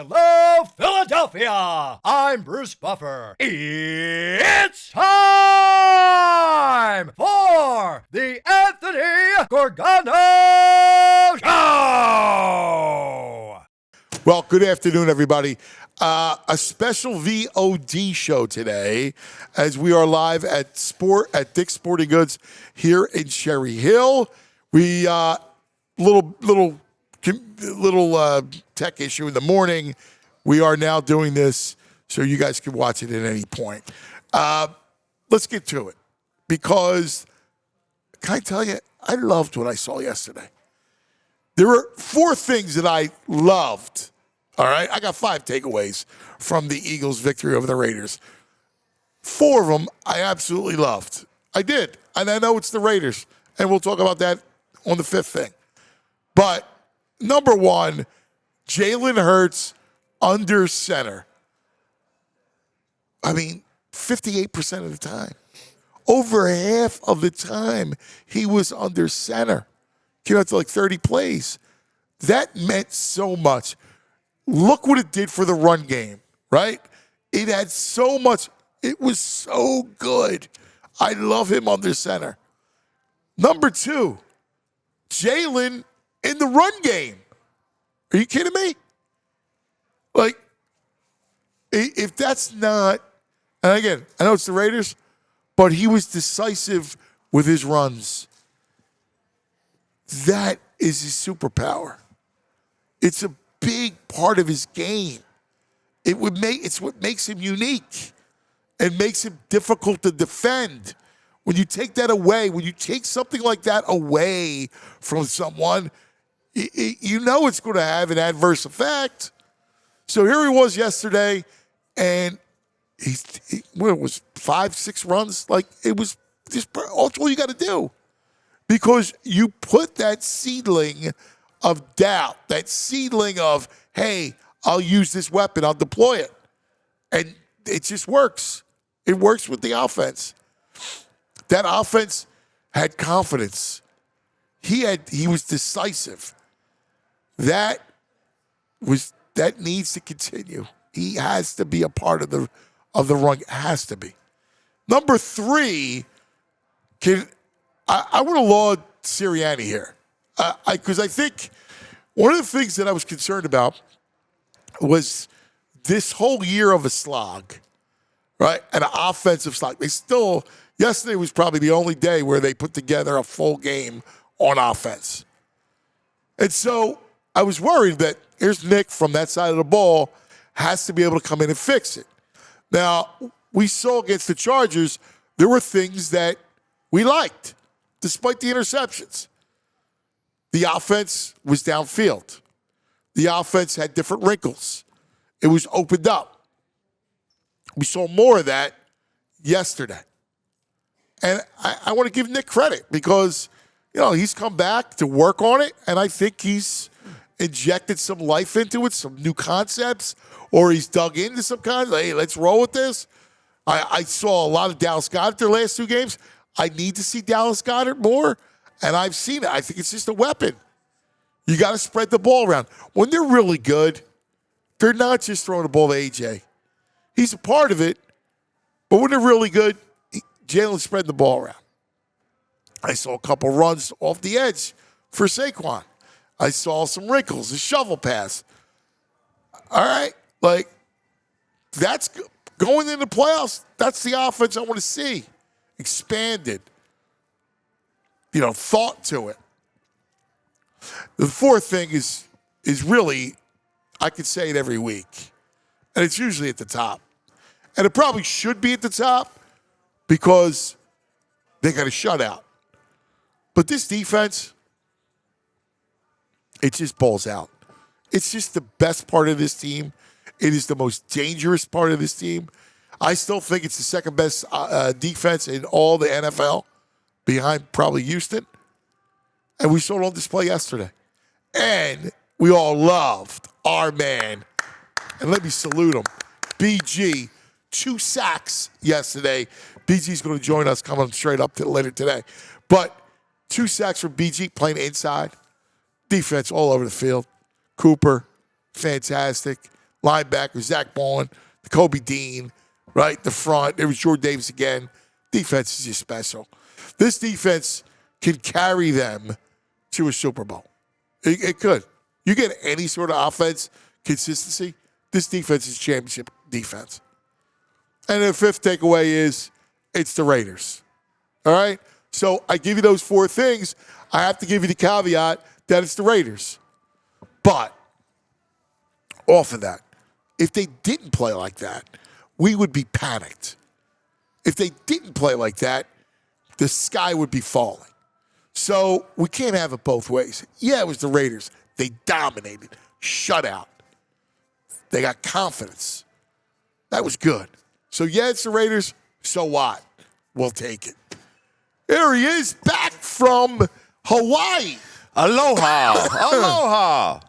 Hello, Philadelphia! I'm Bruce Buffer. It's time for the Anthony Gorgano Show! Well, good afternoon, everybody. A special VOD show today as we are live at Dick's Sporting Goods here in Cherry Hill. We little tech issue in the morning. We are now doing this so you guys can watch it at any point. Let's get to it because can I tell you, I loved what I saw yesterday. There were 4 things that I loved. All right, I got 5 takeaways from the Eagles' victory over the Raiders. 4 of them I absolutely loved. I did, and I know it's the Raiders, and we'll talk about that on the 5th thing. But number 1, Jalen Hurts under center. I mean, 58% of the time. Over half of the time, he was under center. Came out to like 30 plays. That meant so much. Look what it did for the run game, right? It had so much. It was so good. I love him under center. Number 2, Jalen in the run game. Are you kidding me? Like, if that's not, and again, I know it's the Raiders, but he was decisive with his runs. That is his superpower. It's a big part of his game. It's what makes him unique and makes him difficult to defend. When you take that away, when you take something like that away from someone, you know it's going to have an adverse effect. So here he was yesterday, and he what it was 5-6 runs. Like it was just all you got to do, because you put that seedling of doubt, that seedling of, hey, I'll use this weapon, I'll deploy it. And it just works. It works with the offense. That offense had confidence. He was decisive. That needs to continue. He has to be a part of the run. It has to be. Number 3, I want to laud Sirianni here. Because I think one of the things that I was concerned about was this whole year of a slog, right? An offensive slog. Yesterday was probably the only day where they put together a full game on offense. And so I was worried that here's Nick from that side of the ball has to be able to come in and fix it. Now, we saw against the Chargers, there were things that we liked, despite the interceptions. The offense was downfield. The offense had different wrinkles. It was opened up. We saw more of that yesterday. And I want to give Nick credit because, he's come back to work on it, and I think he's injected some life into it, some new concepts, or he's dug into some kind of, hey, let's roll with this. I saw a lot of Dallas Goedert their last 2 games. I need to see Dallas Goedert more. And I've seen it. I think it's just a weapon. You got to spread the ball around. When they're really good, they're not just throwing the ball to AJ. He's a part of it. But when they're really good, Jalen spread the ball around. I saw a couple runs off the edge for Saquon. I saw some wrinkles, a shovel pass. All right. That's going into playoffs. That's the offense I want to see. Expanded. Thought to it. The 4th thing is is really, I could say it every week, and it's usually at the top. And it probably should be at the top because they got a shutout. But this defense, it just balls out. It's just the best part of this team. It is the most dangerous part of this team. I still think it's the second best defense in all the NFL, behind probably Houston. And we saw it on display yesterday. And we all loved our man. And let me salute him. BG, 2 sacks yesterday. BG's going to join us coming straight up to later today. But 2 sacks from BG playing inside. Defense all over the field. Cooper, fantastic. Linebacker, Zach Bowen, Kobe Dean, right? The front. There was Jordan Davis again. Defense is just special. This defense can carry them to a Super Bowl. It could. You get any sort of offense consistency, this defense is championship defense. And the fifth takeaway is it's the Raiders. All right? So I give you those 4 things. I have to give you the caveat that it's the Raiders. But off of that, if they didn't play like that, we would be panicked. If they didn't play like that, the sky would be falling. So we can't have it both ways. Yeah, it was the Raiders. They dominated. Shutout. They got confidence. That was good. So, yeah, it's the Raiders. So what? We'll take it. Here he is, back from Hawaii. Aloha. Aloha.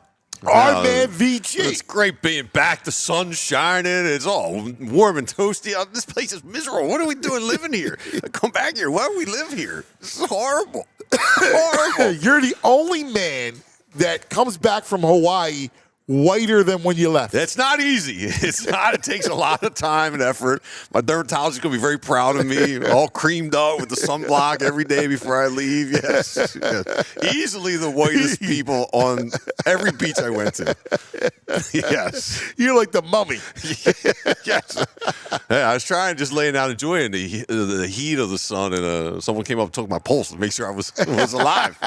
Our man VG. It's great being back. The sun's shining. It's all warm and toasty. This place is miserable. What are we doing living here? Come back here. Why do we live here? This is horrible. Horrible. You're the only man that comes back from Hawaii whiter than when you left. It's not easy. It's not. It takes a lot of time and effort. My dermatologist is going to be very proud of me, all creamed up with the sunblock every day before I leave. Yes. Easily the whitest people on every beach I went to. Yes. You're like the mummy. Yes. Yeah, I was trying just laying out enjoying the heat of the sun, and someone came up and took my pulse to make sure I was alive.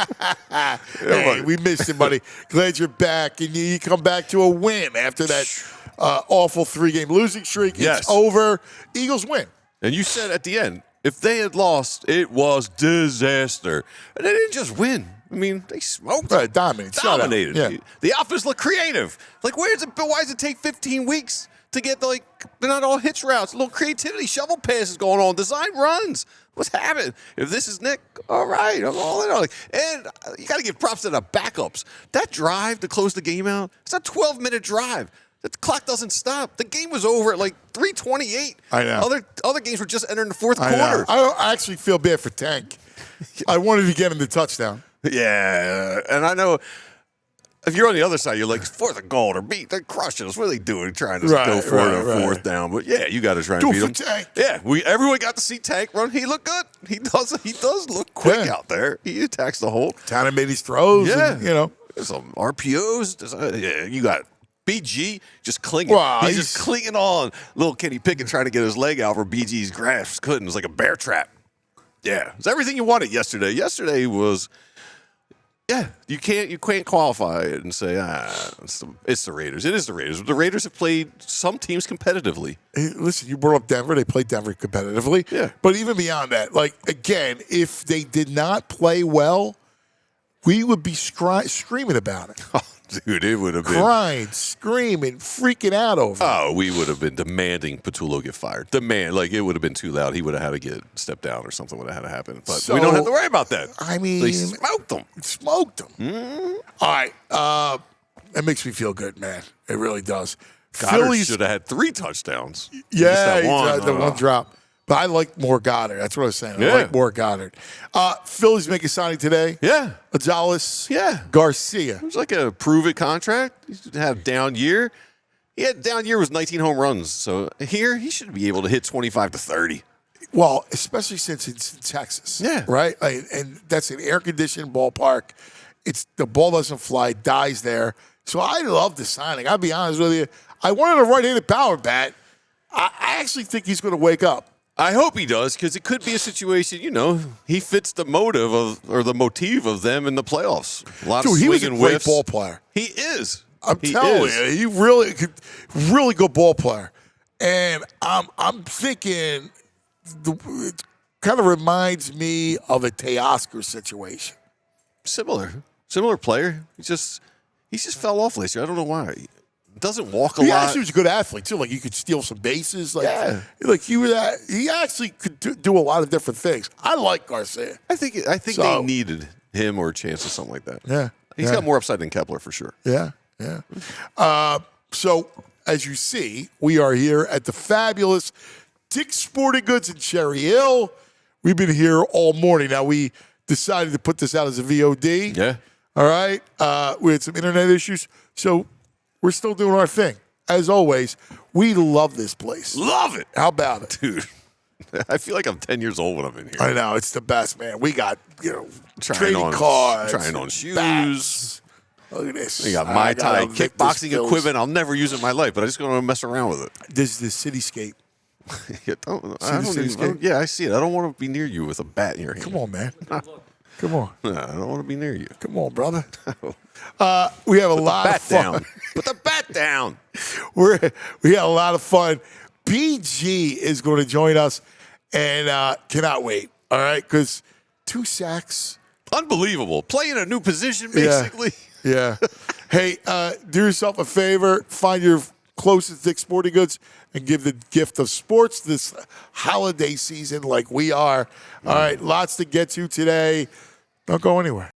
Hey, we missed you, buddy. Glad you're back, and you come back to a win after that awful 3-game losing streak. Yes. It's over. Eagles win. And you said at the end, if they had lost, it was disaster. And they didn't just win. I mean, they smoked. Right, dominated. Yeah. Yeah. The offense looked creative. Like, why does it take 15 weeks to get, they're not all hitch routes, a little creativity, shovel passes going on, design runs. What's happening? If this is Nick, all right, I'm all in on it. And you got to give props to the backups. That drive to close the game out, it's a 12-minute drive. The clock doesn't stop. The game was over at 3:28. I know. Other games were just entering the fourth quarter. Know. I actually feel bad for Tank. I wanted to get him the touchdown. Yeah, and I know if you're on the other side, you're like, 4th and goal or beat. They're crushing us. What are they doing? Trying to go for it on 4th down. But yeah, you got to try and beat them. Tank. Yeah, everyone got to see Tank run. He looked good. He does look quick out there. He attacks the hole. Tanner made his throws. Yeah, and, there's some RPOs. Yeah, you got BG just clinging. Wow, he's just clinging on. Little Kenny Pickett trying to get his leg out for BG's grasp. Couldn't. It was like a bear trap. Yeah, it's everything you wanted yesterday. Yesterday was. Yeah, you can't qualify it and say it's the Raiders. It is the Raiders. The Raiders have played some teams competitively. Hey, listen, you brought up Denver. They played Denver competitively. Yeah. But even beyond that, again, if they did not play well, we would be screaming about it. Oh, dude, it would have been crying, screaming, freaking out over it. Oh, we would have been demanding Patullo get fired. It would have been too loud. He would have had to get stepped down or something would have had to happen. But we don't have to worry about that. I mean, they smoked them. Mm-hmm. All right. That makes me feel good, man. It really does. Goddard Phillies should have had 3 touchdowns. Yeah, the one drop. But I like more Goddard. That's what I was saying. I like more Goddard. Phillies make a signing today. Yeah. Gonzalez. Yeah. Garcia. It was like a prove-it contract. He had a down year. He had a down year was 19 home runs. So here, he should be able to hit 25 to 30. Well, especially since it's in Texas. Yeah. Right? And that's an air-conditioned ballpark. The ball doesn't fly, dies there. So I love the signing. I'll be honest with you. I wanted a right-handed power bat. I actually think he's going to wake up. I hope he does, because it could be a situation, he fits the motive the motif of them in the playoffs. A lot of Dude, he was a swinging great whiffs. ball player. He is. I'm telling you, he really good ball player. And I'm thinking, it kind of reminds me of a Teoscar situation. Similar player. He just fell off last year. I don't know why. He doesn't walk a He lot. actually was a good athlete too. Like, he could steal some bases. Like, Yeah. like he actually could do a lot of different things. I like Garcia. I think they needed him or a chance or something like that. Yeah, He's got more upside than Kepler for sure. Yeah. So as you see, we are here at the fabulous Dick's Sporting Goods in Cherry Hill. We've been here all morning. Now, we decided to put this out as a VOD. Yeah. All right. We had some internet issues, so we're still doing our thing. As always, we love this place. Love it. How about it? Dude, I feel like I'm 10 years old when I'm in here. I know. It's the best, man. We got, Trying trading cards. Trying on shoes. Bats. Look at this. We got I Mai got Tai a Victus kickboxing Bills. equipment I'll never use in my life, but I'm just going to mess around with it. This is the cityscape. Yeah, I see it. I don't want to be near you with a bat in your hand. Come on, man. Come on. No, I don't want to be near you. Come on, brother. We have a lot of fun. Down. Put the bat down. We had a lot of fun. BG is going to join us, and cannot wait. All right, because 2 sacks. Unbelievable. Playing a new position, basically. Yeah. Hey, do yourself a favor. Find your closest Dick's Sporting Goods and give the gift of sports this holiday season like we are. All right, lots to get to today. Don't go anywhere.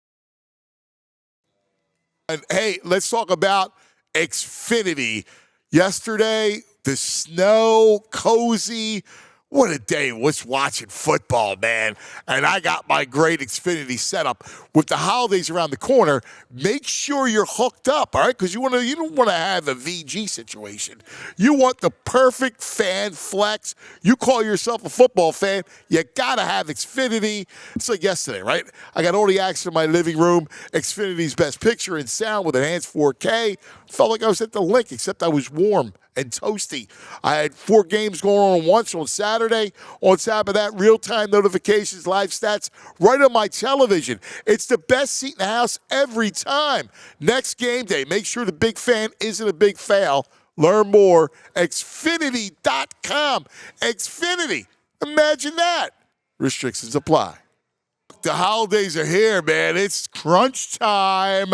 And hey, let's talk about Xfinity. Yesterday, the snow, cozy. What a day was watching football, man. And I got my great Xfinity setup. With the holidays around the corner, make sure you're hooked up, all right? Because you don't want to have a VG situation. You want the perfect fan flex. You call yourself a football fan, you got to have Xfinity. It's like yesterday, right? I got all the action in my living room. Xfinity's best picture and sound with enhanced 4K. Felt like I was at the link, except I was warm and toasty. I had 4 games going on once on Saturday. On top of that, real-time notifications, live stats, right on my television. It's the best seat in the house every time. Next game day, make sure the big fan isn't a big fail. Learn more, Xfinity.com. Xfinity, imagine that. Restrictions apply. The holidays are here, man. It's crunch time,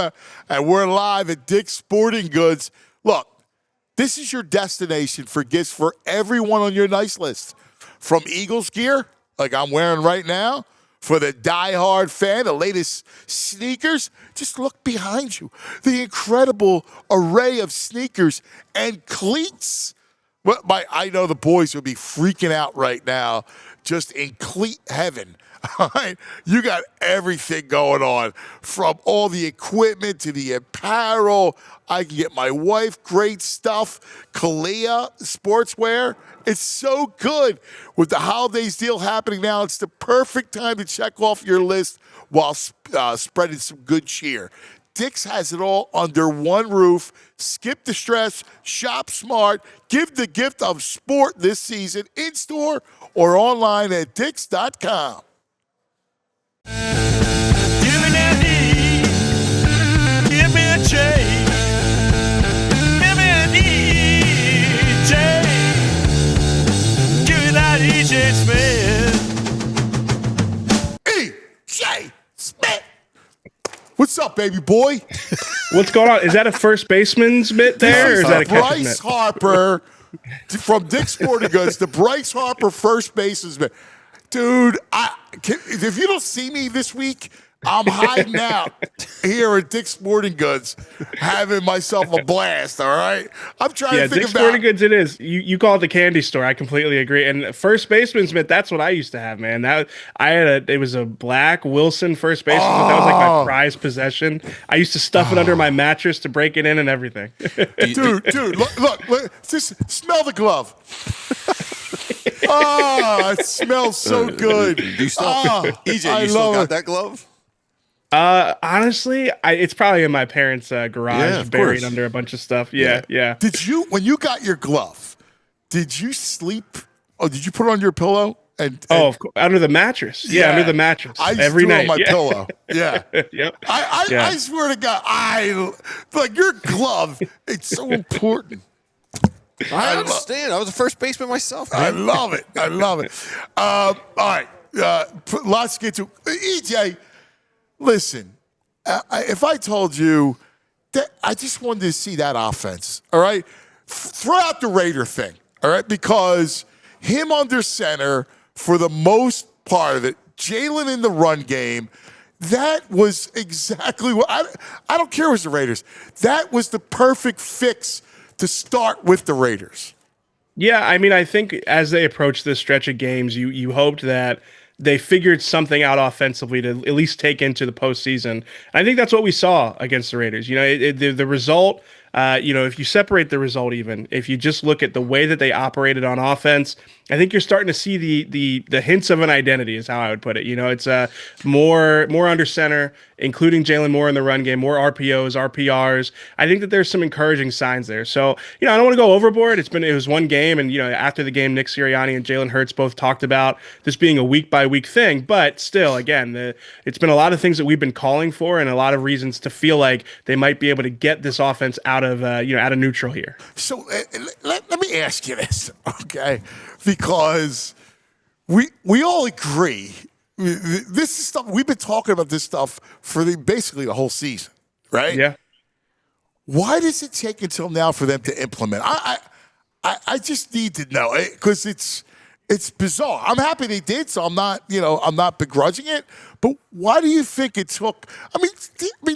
and we're live at Dick's Sporting Goods. Look, this is your destination for gifts for everyone on your nice list. From Eagles gear, like I'm wearing right now, for the diehard fan, the latest sneakers, just look behind you. The incredible array of sneakers and cleats. Well, I know the boys will be freaking out right now, just in cleat heaven. All right, you got everything going on, from all the equipment to the apparel. I can get my wife great stuff. Kalia sportswear. It's so good. With the holidays deal happening now, it's the perfect time to check off your list while spreading some good cheer. Dick's has it all under one roof. Skip the stress, shop smart, give the gift of sport this season in-store or online at dicks.com. Give me that E, give me a J, give me an EJ, give me that EJ Smith. EJ Smith. What's up, baby boy? What's going on? Is that a first baseman's mitt there, or is that a catcher's Bryce mitt? Harper from Dick's Sporting Goods, the Bryce Harper first baseman. Dude, if you don't see me this week, I'm hiding out here at Dick's Sporting Goods, having myself a blast, all right? I'm trying to think Dick's Sporting Goods it is. You call it the candy store. I completely agree. And first baseman's mitt, that's what I used to have, man. It was a black Wilson first baseman. That was like my prized possession. I used to stuff it under my mattress to break it in and everything. Dude, look, just smell the glove. It smells so good. Do you still, EJ, you still got that glove? Honestly, it's probably in my parents' garage, buried under a bunch of stuff. Yeah. Did you, when you got your glove, did you sleep Oh, did you put it on your pillow? And of course, under the mattress. Yeah, under the mattress. I just every threw it night on my yeah. pillow. Yeah. Yep. I swear to God, like your glove. It's so important. I understand. I was a first baseman myself. Man. I love it. I love it. All right. Let's get to EJ. Listen, if I told you that I just wanted to see that offense, all right, throw out the Raider thing, all right, because him under center for the most part of it, Jalen in the run game, that was exactly what I don't care if it was the Raiders. That was the perfect fix to start with the Raiders. Yeah, I mean, I think as they approach this stretch of games, you hoped that they figured something out offensively to at least take into the postseason. And I think that's what we saw against the Raiders. You know, the result, if you separate the result even, if you just look at the way that they operated on offense, I think you're starting to see the hints of an identity is how I would put it. You know, it's more under center, including Jalen Moore in the run game, more RPOs, RPRs. I think that there's some encouraging signs there. So, I don't want to go overboard. It was one game, and after the game, Nick Sirianni and Jalen Hurts both talked about this being a week by week thing. But still, again, it's been a lot of things that we've been calling for, and a lot of reasons to feel like they might be able to get this offense out of neutral here. So let me ask you this, okay? Because we all agree. This is stuff we've been talking about. This stuff for basically the whole season, right? Yeah. Why does it take until now for them to implement? I just need to know because it's bizarre. I'm happy they did, so I'm not begrudging it. But why do you think it took? I mean,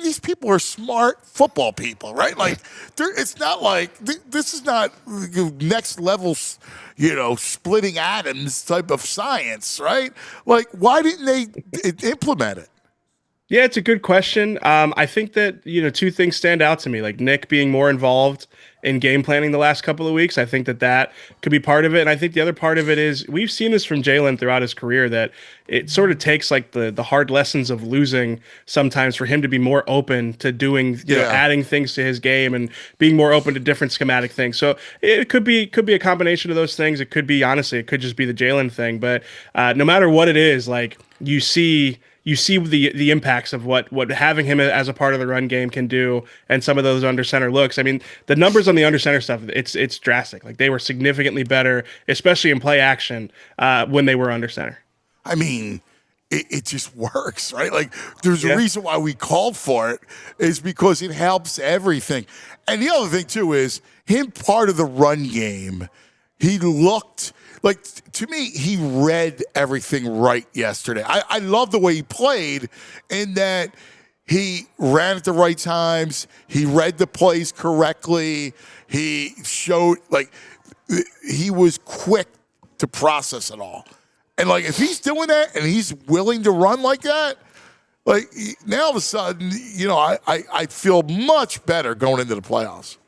these people are smart football people, right? Like, it's not like this is not next level, splitting atoms type of science, right? Like, why didn't they implement it? Yeah, it's a good question. I think that, two things stand out to me, like Nick being more involved in game planning the last couple of weeks. I think that could be part of it. And I think the other part of it is we've seen this from Jalen throughout his career, that it sort of takes like the hard lessons of losing sometimes for him to be more open to doing, adding things to his game and being more open to different schematic things. So it could be a combination of those things. It could be, honestly, it could just be the Jalen thing. But no matter what it is, like you see the impacts of what having him as a part of the run game can do, and some of those under center looks. I mean, the numbers on the under center stuff, it's drastic. Like they were significantly better, especially in play action, when they were under center. I mean, it just works, right? Like there's a reason why we called for it is because it helps everything. And the other thing too is him part of the run game. He looked like, to me, he read everything right yesterday. I love the way he played in that he ran at the right times. He read the plays correctly. He showed, like, he was quick to process it all. And, like, if he's doing that and he's willing to run like that, like, now all of a sudden, I feel much better going into the playoffs.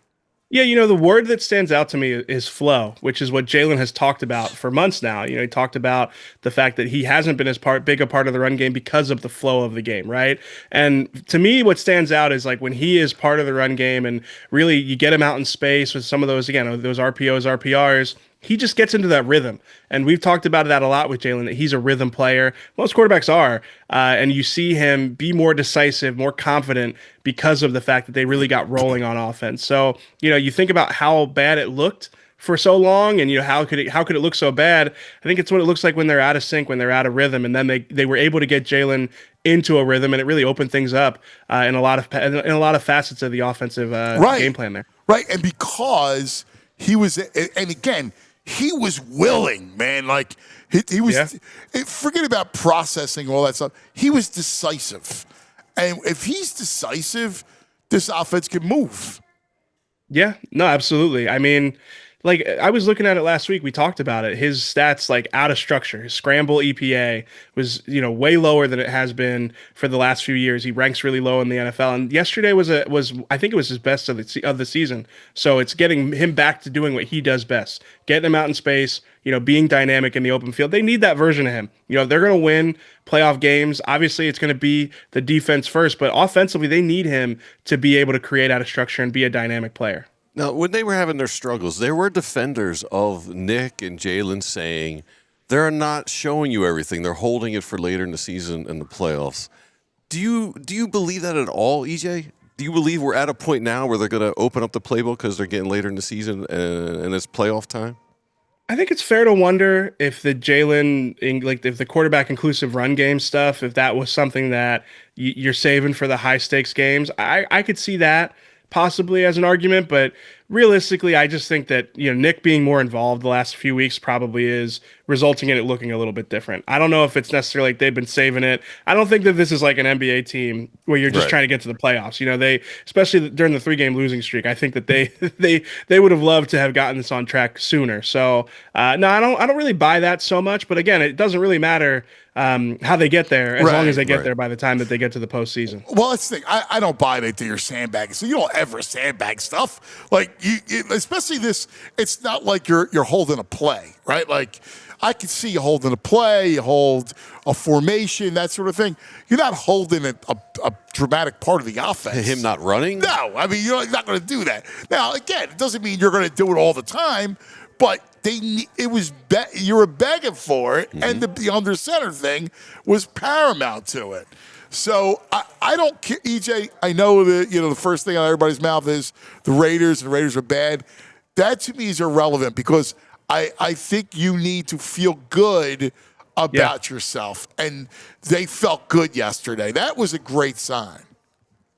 Yeah, the word that stands out to me is flow, which is what Jalen has talked about for months now. He talked about the fact that he hasn't been as big a part of the run game because of the flow of the game, right? And to me, what stands out is like when he is part of the run game and really you get him out in space with some of those, again, those RPOs, RPRs, he just gets into that rhythm. And we've talked about that a lot with Jalen, that he's a rhythm player. Most quarterbacks are. And you see him be more decisive, more confident because of the fact that they really got rolling on offense. So, you think about how bad it looked for so long and, how could it look so bad? I think it's what it looks like when they're out of sync, when they're out of rhythm. And then they were able to get Jalen into a rhythm, and it really opened things up in a lot of facets of the offensive game plan there. Right. And because he was, and again, he was willing, man. Like he was. Forget about processing all that stuff. He was decisive, and if he's decisive, this offense can move. Yeah. No, absolutely. I mean, like I was looking at it last week. We talked about it. His stats, like out of structure, his scramble EPA was, way lower than it has been for the last few years. He ranks really low in the NFL. And yesterday was I think it was his best of the season. So it's getting him back to doing what he does best, getting him out in space, being dynamic in the open field. They need that version of him. They're going to win playoff games. Obviously, it's going to be the defense first, but offensively, they need him to be able to create out of structure and be a dynamic player. Now, when they were having their struggles, there were defenders of Nick and Jalen saying they're not showing you everything. They're holding it for later in the season and the playoffs. Do you believe that at all, EJ? Do you believe we're at a point now where they're going to open up the playbook because they're getting later in the season and it's playoff time? I think it's fair to wonder if the if the quarterback inclusive run game stuff, if that was something that you're saving for the high stakes games. I could see that possibly as an argument, but realistically, I just think that, Nick being more involved the last few weeks probably is resulting in it looking a little bit different. I don't know if it's necessarily like they've been saving it. I don't think that this is like an NBA team where you're just trying to get to the playoffs. They, especially during the 3-game losing streak, I think that they would have loved to have gotten this on track sooner. So no, I don't really buy that so much. But again, it doesn't really matter how they get there, as long as they get there by the time that they get to the postseason. Well, let's think. I don't buy that you're sandbagging. So you don't ever sandbag stuff. Like especially this. It's not like you're holding a play, right? Like I can see you holding a play, you hold a formation, that sort of thing. You're not holding a dramatic part of the offense. Him not running? No, I mean you're not going to do that. Now, again, it doesn't mean you're going to do it all the time, but you were begging for it, and the under center thing was paramount to it. So I don't care, EJ. I know that the first thing on everybody's mouth is the Raiders. And the Raiders are bad. That to me is irrelevant because I think you need to feel good about yourself, and they felt good yesterday. That was a great sign.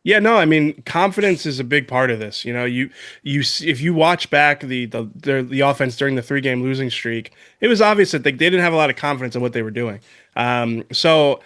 Yeah, no, I mean, confidence is a big part of this. If you watch back the offense during the 3-game losing streak, it was obvious that they didn't have a lot of confidence in what they were doing. So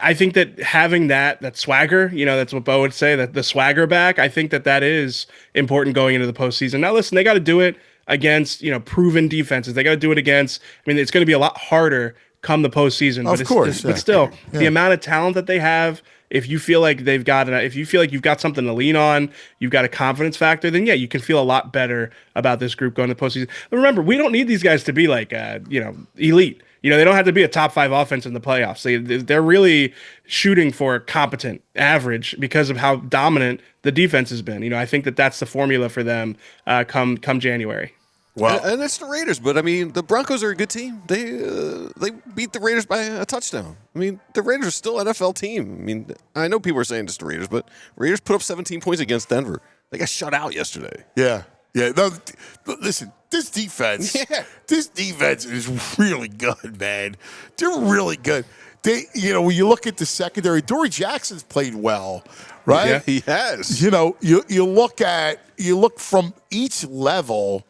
I think that having that swagger, that's what Bo would say, that the swagger back, I think that is important going into the postseason. Now, listen, they got to do it against, proven defenses. They got to do it against, it's going to be a lot harder come the postseason. Of course. But still, the amount of talent that they have, if you feel like if you feel like you've got something to lean on, you've got a confidence factor, then you can feel a lot better about this group going to the postseason. But remember, we don't need these guys to be like, elite. They don't have to be a top 5 offense in the playoffs. They're really shooting for competent average because of how dominant the defense has been. I think that's the formula for them come January. Well, and it's the Raiders, but the Broncos are a good team. They beat the Raiders by a touchdown. The Raiders are still an NFL team. I know people are saying it's the Raiders, but Raiders put up 17 points against Denver. They got shut out yesterday. Yeah. No, listen, this defense is really good, man. They're really good. When you look at the secondary, Dory Jackson's played well, right? Yeah, he has. You look from each level.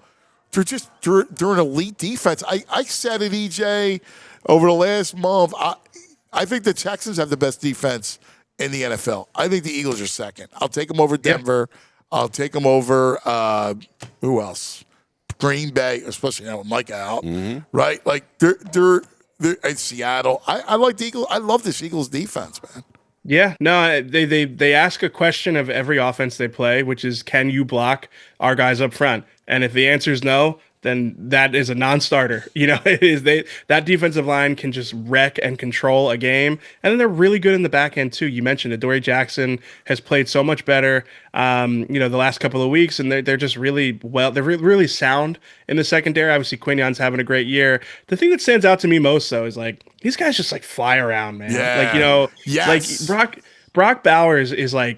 They're an elite defense. I said it, EJ, over the last month. I think the Texans have the best defense in the NFL. I think the Eagles are second. I'll take them over Denver. Yeah. I'll take them over who else? Green Bay, especially with Mike out, right? Like they're in Seattle. I like the Eagles. I love this Eagles defense, man. Yeah, no, they ask a question of every offense they play, which is, can you block our guys up front? And if the answer is no, then that is a non-starter. That defensive line can just wreck and control a game, and then they're really good in the back end too. You mentioned it. Dory Jackson has played so much better, the last couple of weeks, and they're just really well. They're really sound in the secondary. Obviously, Quignon's having a great year. The thing that stands out to me most though is these guys just fly around, man. Yeah. Yes. Brock Bowers is I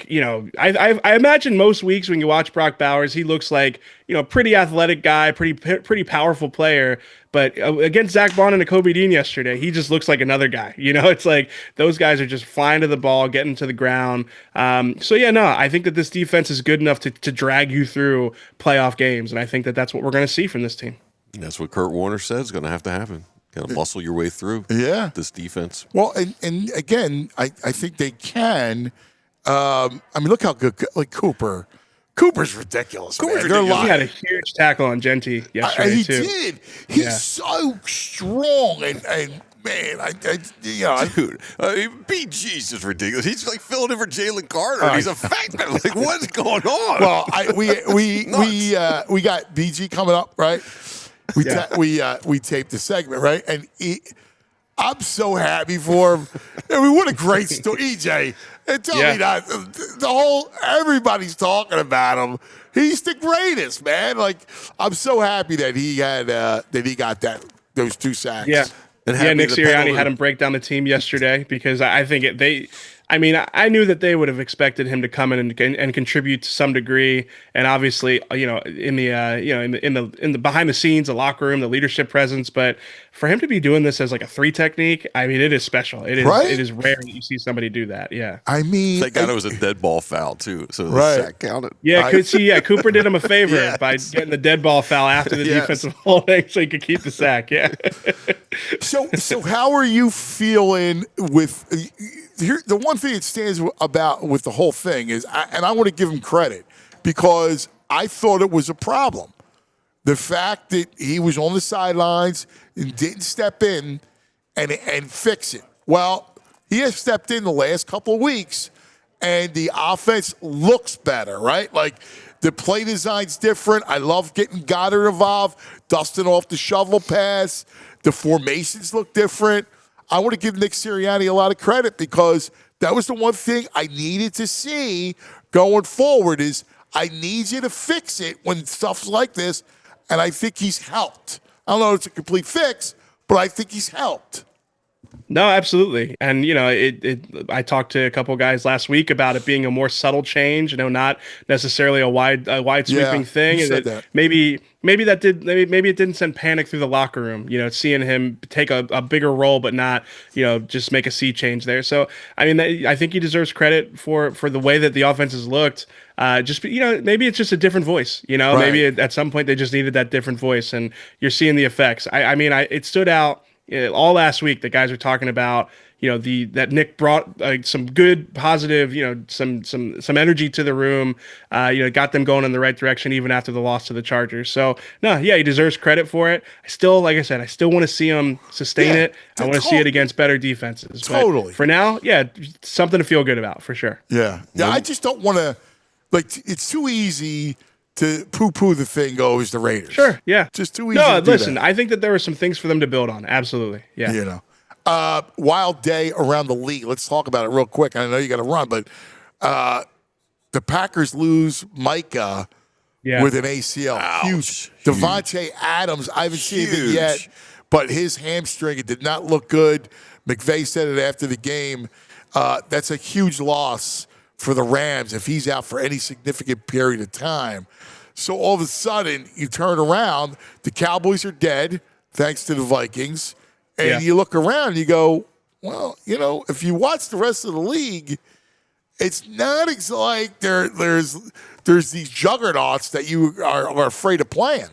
imagine most weeks when you watch Brock Bowers, he looks like, pretty athletic guy, pretty powerful player. But against Zach Bond and Nakobe Dean yesterday, he just looks like another guy. It's like those guys are just flying to the ball, getting to the ground. I think that this defense is good enough to drag you through playoff games. And I think that that's what we're going to see from this team. That's what Kurt Warner said is going to happen. Got to muscle your way through this defense. Well, and again, I think they can. Look how good, Cooper. Cooper's ridiculous. He had a huge tackle on Genty yesterday, he too. He did. He's so strong, and man, dude, BG's just ridiculous. He's filling in for Jalen Carter. He's a factor. What's going on? Well, we got BG coming up, right? We taped the segment, right? And I'm so happy for him. What a great story, EJ. And tell me that everybody's talking about him. He's the greatest, man. Like, I'm so happy that he got those 2 sacks. Yeah. And Nick Sirianni had him break down the team yesterday because I think I knew that they would have expected him to come in and contribute to some degree, and obviously, in the behind the scenes, the locker room, the leadership presence. But for him to be doing this as like a 3 technique, I mean, it is special. It is rare that you see somebody do that. Yeah, I mean, thank God it was a dead ball foul too, so the sack counted. Yeah, Cooper did him a favor by getting the dead ball foul after the defensive holding, so he could keep the sack. Yeah. So how are you feeling with? The one thing that stands about with the whole thing is, I want to give him credit because I thought it was a problem. The fact that he was on the sidelines and didn't step in and fix it. Well, he has stepped in the last couple of weeks, and the offense looks better, right? Like, the play design's different. I love getting Goddard involved, dusting off the shovel pass. The formations look different. I want to give Nick Sirianni a lot of credit because that was the one thing I needed to see going forward is I need you to fix it when stuff's like this, and I think he's helped. I don't know if it's a complete fix, but I think he's helped. No, absolutely. And, I talked to a couple guys last week about it being a more subtle change, not necessarily a wide sweeping thing. You said and that. Maybe it didn't send panic through the locker room, seeing him take a bigger role, but not, just make a sea change there. So, I mean, I think he deserves credit for the way that the offense has looked. Maybe it's just a different voice, Right. Maybe at some point they just needed that different voice, and you're seeing the effects. It stood out. All last week, the guys were talking about, that Nick brought some good, positive, some energy to the room, got them going in the right direction even after the loss to the Chargers. So, no, yeah, he deserves credit for it. Like I said, I still want to see him sustain it. I want to see it against better defenses. Totally. But for now, yeah, something to feel good about for sure. Yeah. I just don't want to, it's too easy to poo-poo the thing goes the Raiders. Sure, yeah. Just too easy to do listen, that. I think that there were some things for them to build on. Absolutely, yeah. Wild day around the league. Let's talk about it real quick. I know you got to run, but the Packers lose Micah with an ACL. Ouch. Huge. Devontae Adams, I haven't seen it yet, but his hamstring, it did not look good. McVay said it after the game. That's a huge loss for the Rams if he's out for any significant period of time. So all of a sudden, you turn around, the Cowboys are dead, thanks to the Vikings, and you look around and you go, well, if you watch the rest of the league, it's not like there's these juggernauts that you are afraid of playing.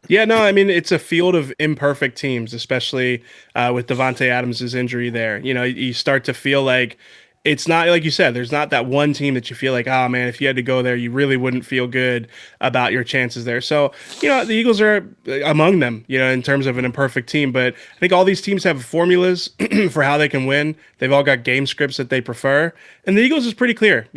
Yeah, no, I mean, it's a field of imperfect teams, especially with Devontae Adams' injury there. You start to feel like it's not, like you said, there's not that one team that you feel like, oh, man, if you had to go there, you really wouldn't feel good about your chances there. So, the Eagles are among them, in terms of an imperfect team. But I think all these teams have formulas for how they can win. They've all got game scripts that they prefer. And the Eagles is pretty clear,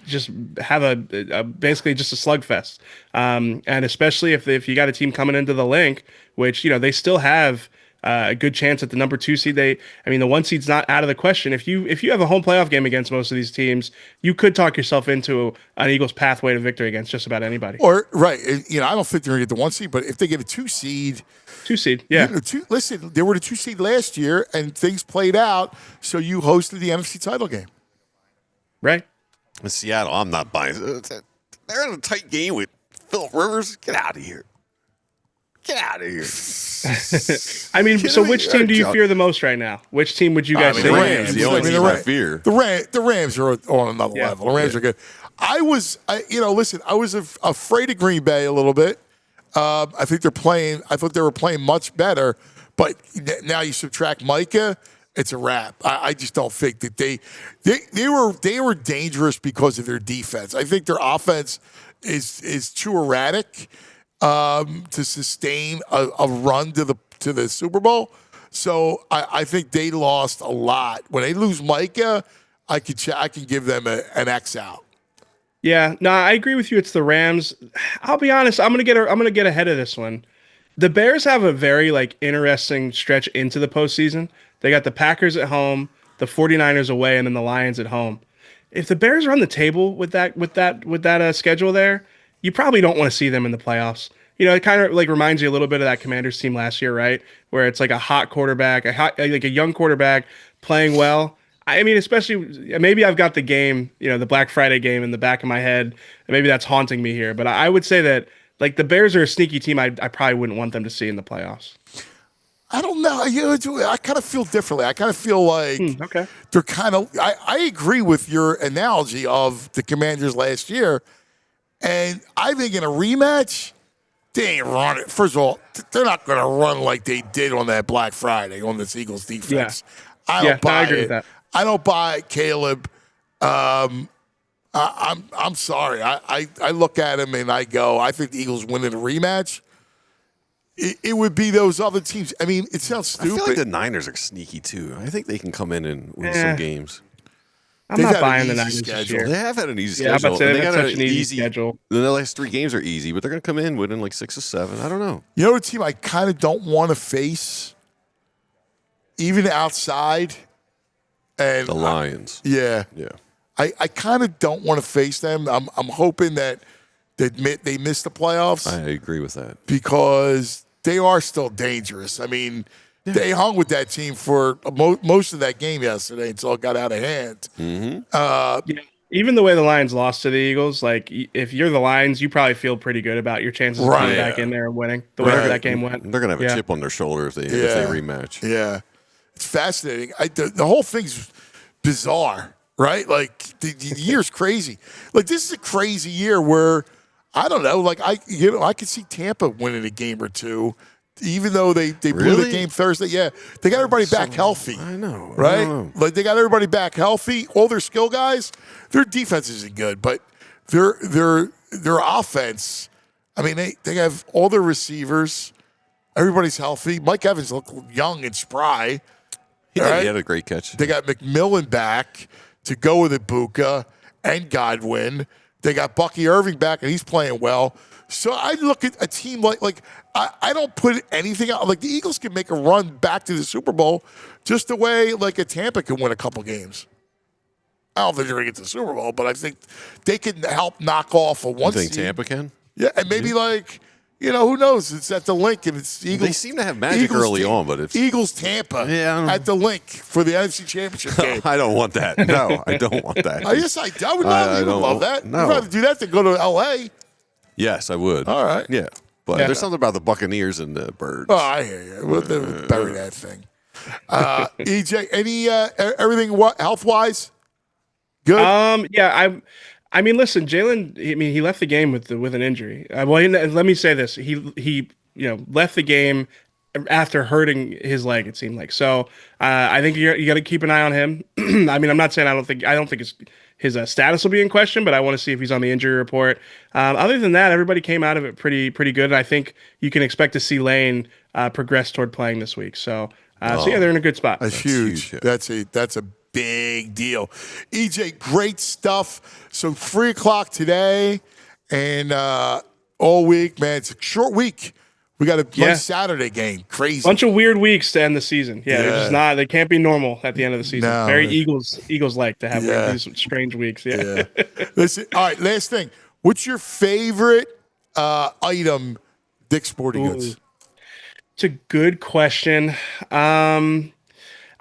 just have a basically just a slugfest. And especially if you got a team coming into the link, which, they still have a good chance at the number 2 seed. The 1 seed's not out of the question. If you have a home playoff game against most of these teams, you could talk yourself into an Eagles pathway to victory against just about anybody. Or right, I don't think they're going to get the 1 seed, but if they get a 2 seed, yeah. Listen, they were the 2 seed last year, and things played out. So you hosted the NFC title game, right? In Seattle, I'm not buying. They're in a tight game with Phillip Rivers. Get out of here. Get out of here. So which team do you fear the most right now? Which team would you guys say? The Rams. The only team I fear. The Rams are on another level. The Rams are good. I was afraid of Green Bay a little bit. I thought they were playing much better. But now you subtract Micah, it's a wrap. I just don't think that they were dangerous because of their defense. I think their offense is too erratic to sustain a run to the Super Bowl. So I think they lost a lot. When they lose Micah, I can give them an X out. Yeah, no, I agree with you. It's the Rams. I'll be honest. I'm gonna get ahead of this one. The Bears have a very interesting stretch into the postseason. They got the Packers at home, the 49ers away, and then the Lions at home. If the Bears are on the table with that schedule there, you probably don't want to see them in the playoffs. It kind of like reminds you a little bit of that Commanders team last year, right? Where it's like a hot quarterback, like a young quarterback playing well. I mean, especially maybe I've got the game, the Black Friday game in the back of my head, and maybe that's haunting me here. But I would say that like the Bears are a sneaky team. I probably wouldn't want them to see in the playoffs. I don't know. I kind of feel differently. I kind of feel like Okay. they're kind of. I agree with your analogy of the Commanders last year, and I think in a rematch, they ain't run it. First of all, they're not going to run like they did on that Black Friday on this Eagles defense. Yeah. I don't buy I agree it. with that. I don't buy it, Caleb. I'm sorry. I look at him and I go, I think the Eagles win in a rematch. It would be those other teams. I mean, it sounds stupid. I feel like the Niners are sneaky too. I think they can come in and win some games. I'm not buying the Niners this year. They have had an easy Yeah, schedule. I'm about to say They they've got had such an easy schedule. The last 3 games are easy, but they're going to come in winning like 6 or 7. I don't know. You know what team I kind of don't want to face, even outside? And The Lions. Yeah. I kind of don't want to face them. I'm hoping that they miss the playoffs. I agree with that. Because they are still dangerous. I mean, they hung with that team for most of that game yesterday until it got out of hand. Yeah. Even the way the Lions lost to the Eagles, like if you're the Lions, you probably feel pretty good about your chances of coming back in there and winning. The way that game went, they're going to have a chip on their shoulder if they rematch. Yeah, it's fascinating. The whole thing's bizarre, right? Like the year's crazy. Like this is a crazy year where I don't know. Like I could see Tampa winning a game or two, even though they blew the game Thursday. Yeah, they got everybody back healthy. I know, right? Like they got everybody back healthy. All their skill guys. Their defense isn't good, but their offense. I mean, they have all their receivers. Everybody's healthy. Mike Evans looked young and spry. He had a great catch. They got McMillan back to go with Ibuka and Godwin. They got Bucky Irving back, and he's playing well. So I look at a team like I don't put anything out. Like the Eagles can make a run back to the Super Bowl just the way like a Tampa can win a couple games. I don't think they're going to get to the Super Bowl, but I think they can help knock off a one seed. You think Tampa can? Yeah, and maybe who knows? It's at the link, and it's Eagles. They seem to have magic early on, but it's Eagles Tampa at the link for the NFC Championship game. I don't want that. No, I don't want that. Yes, I do. I would love that. No. I'd rather do that than go to L.A. Yes, I would. All right. Yeah, but there's something about the Buccaneers and the Birds. Oh, I hear you. We'll bury that thing. EJ, any everything health wise? Good. Yeah. I mean, listen, Jalen. I mean, he left the game with an injury. Let me say this: he left the game after hurting his leg. It seemed like so. I think you got to keep an eye on him. I mean, I'm not saying I don't think his status will be in question, but I want to see if he's on the injury report. Other than that, everybody came out of it pretty good. And I think you can expect to see Lane progress toward playing this week. So they're in a good spot. That's huge. That's a big deal. EJ, great stuff. So 3:00 today and all week, man. It's a short week. We got a Saturday game. Crazy. Bunch of weird weeks to end the season. Yeah, they're just not. They can't be normal at the end of the season. No, very Eagles like to have these strange weeks. Yeah. Listen. All right. Last thing. What's your favorite item, Dick's Sporting Goods? It's a good question.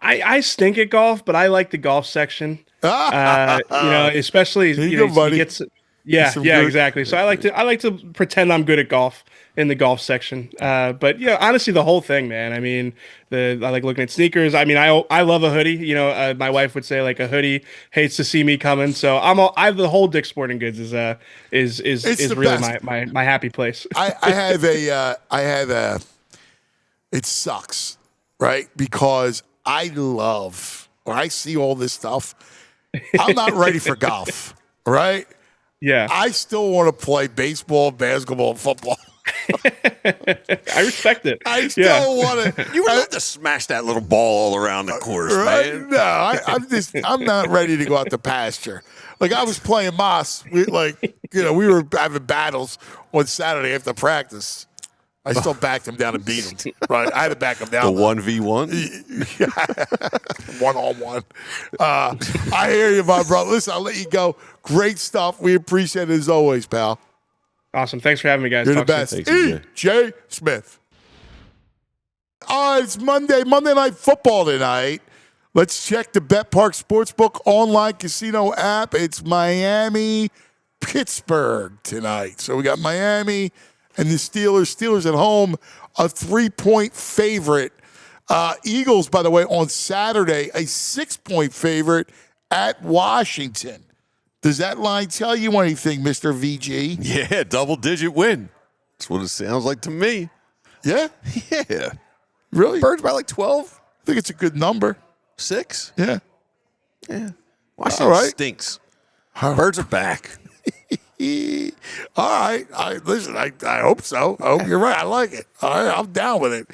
I stink at golf, but I like the golf section. Especially he gets. Exactly. So I like to pretend I'm good at golf in the golf section. But honestly, the whole thing, man. I mean, I like looking at sneakers. I mean, I love a hoodie. My wife would say like a hoodie hates to see me coming. So the whole Dick's Sporting Goods is really my happy place. I have a. It sucks, right? Because I see all this stuff. I'm not ready for golf, right? Yeah. I still want to play baseball, basketball, and football. I respect it. I still want to. You would love to smash that little ball all around the course, right? man. No, I'm not ready to go out to pasture. Like I was playing Moss. We were having battles on Saturday after practice. I still backed him down and beat him. Right? I had to back him The down. 1v1. 1-on-1. I hear you, my brother. Listen, I'll let you go. Great stuff. We appreciate it as always, pal. Awesome. Thanks for having me, guys. You're the Talk best. soon. Thanks, E.J. Smith. All right, it's Monday Night Football tonight. Let's check the Bet Park Sportsbook online casino app. It's Miami-Pittsburgh tonight. So we got Miami and the Steelers. Steelers at home, a 3-point favorite. Eagles, by the way, on Saturday, a 6-point favorite at Washington. Does that line tell you anything, Mr. VG? Yeah, double-digit win. That's what it sounds like to me. Yeah? Yeah. Really? Birds by like 12? I think it's a good number. 6? Yeah. Yeah. Washington All right. stinks. All right. Birds are back. All right. Listen, I hope so. I hope you're right. I like it. All right. I'm down with it.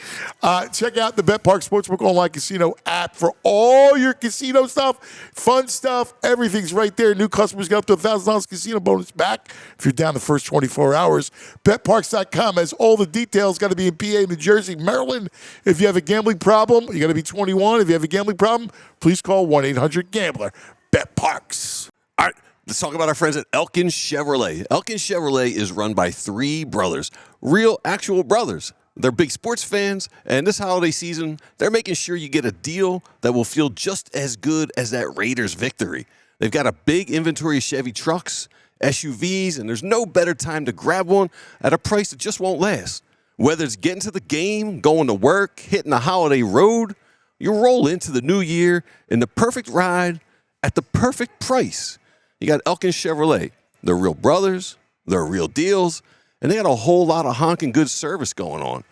Check out the Bet Park Sportsbook online casino app for all your casino stuff, fun stuff. Everything's right there. New customers get up to $1,000 casino bonus back if you're down the first 24 hours. BetParks.com has all the details. Got to be in PA, New Jersey, Maryland. If you have a gambling problem, you got to be 21. If you have a gambling problem, please call 1-800-GAMBLER. Bet Parks. All right. Let's talk about our friends at Elkin Chevrolet. Elkin Chevrolet is run by 3 brothers, real, actual brothers. They're big sports fans, and this holiday season, they're making sure you get a deal that will feel just as good as that Raiders victory. They've got a big inventory of Chevy trucks, SUVs, and there's no better time to grab one at a price that just won't last. Whether it's getting to the game, going to work, hitting the holiday road, you roll into the new year in the perfect ride at the perfect price. You got Elkin Chevrolet. They're real brothers. They're real deals. And they got a whole lot of honking good service going on.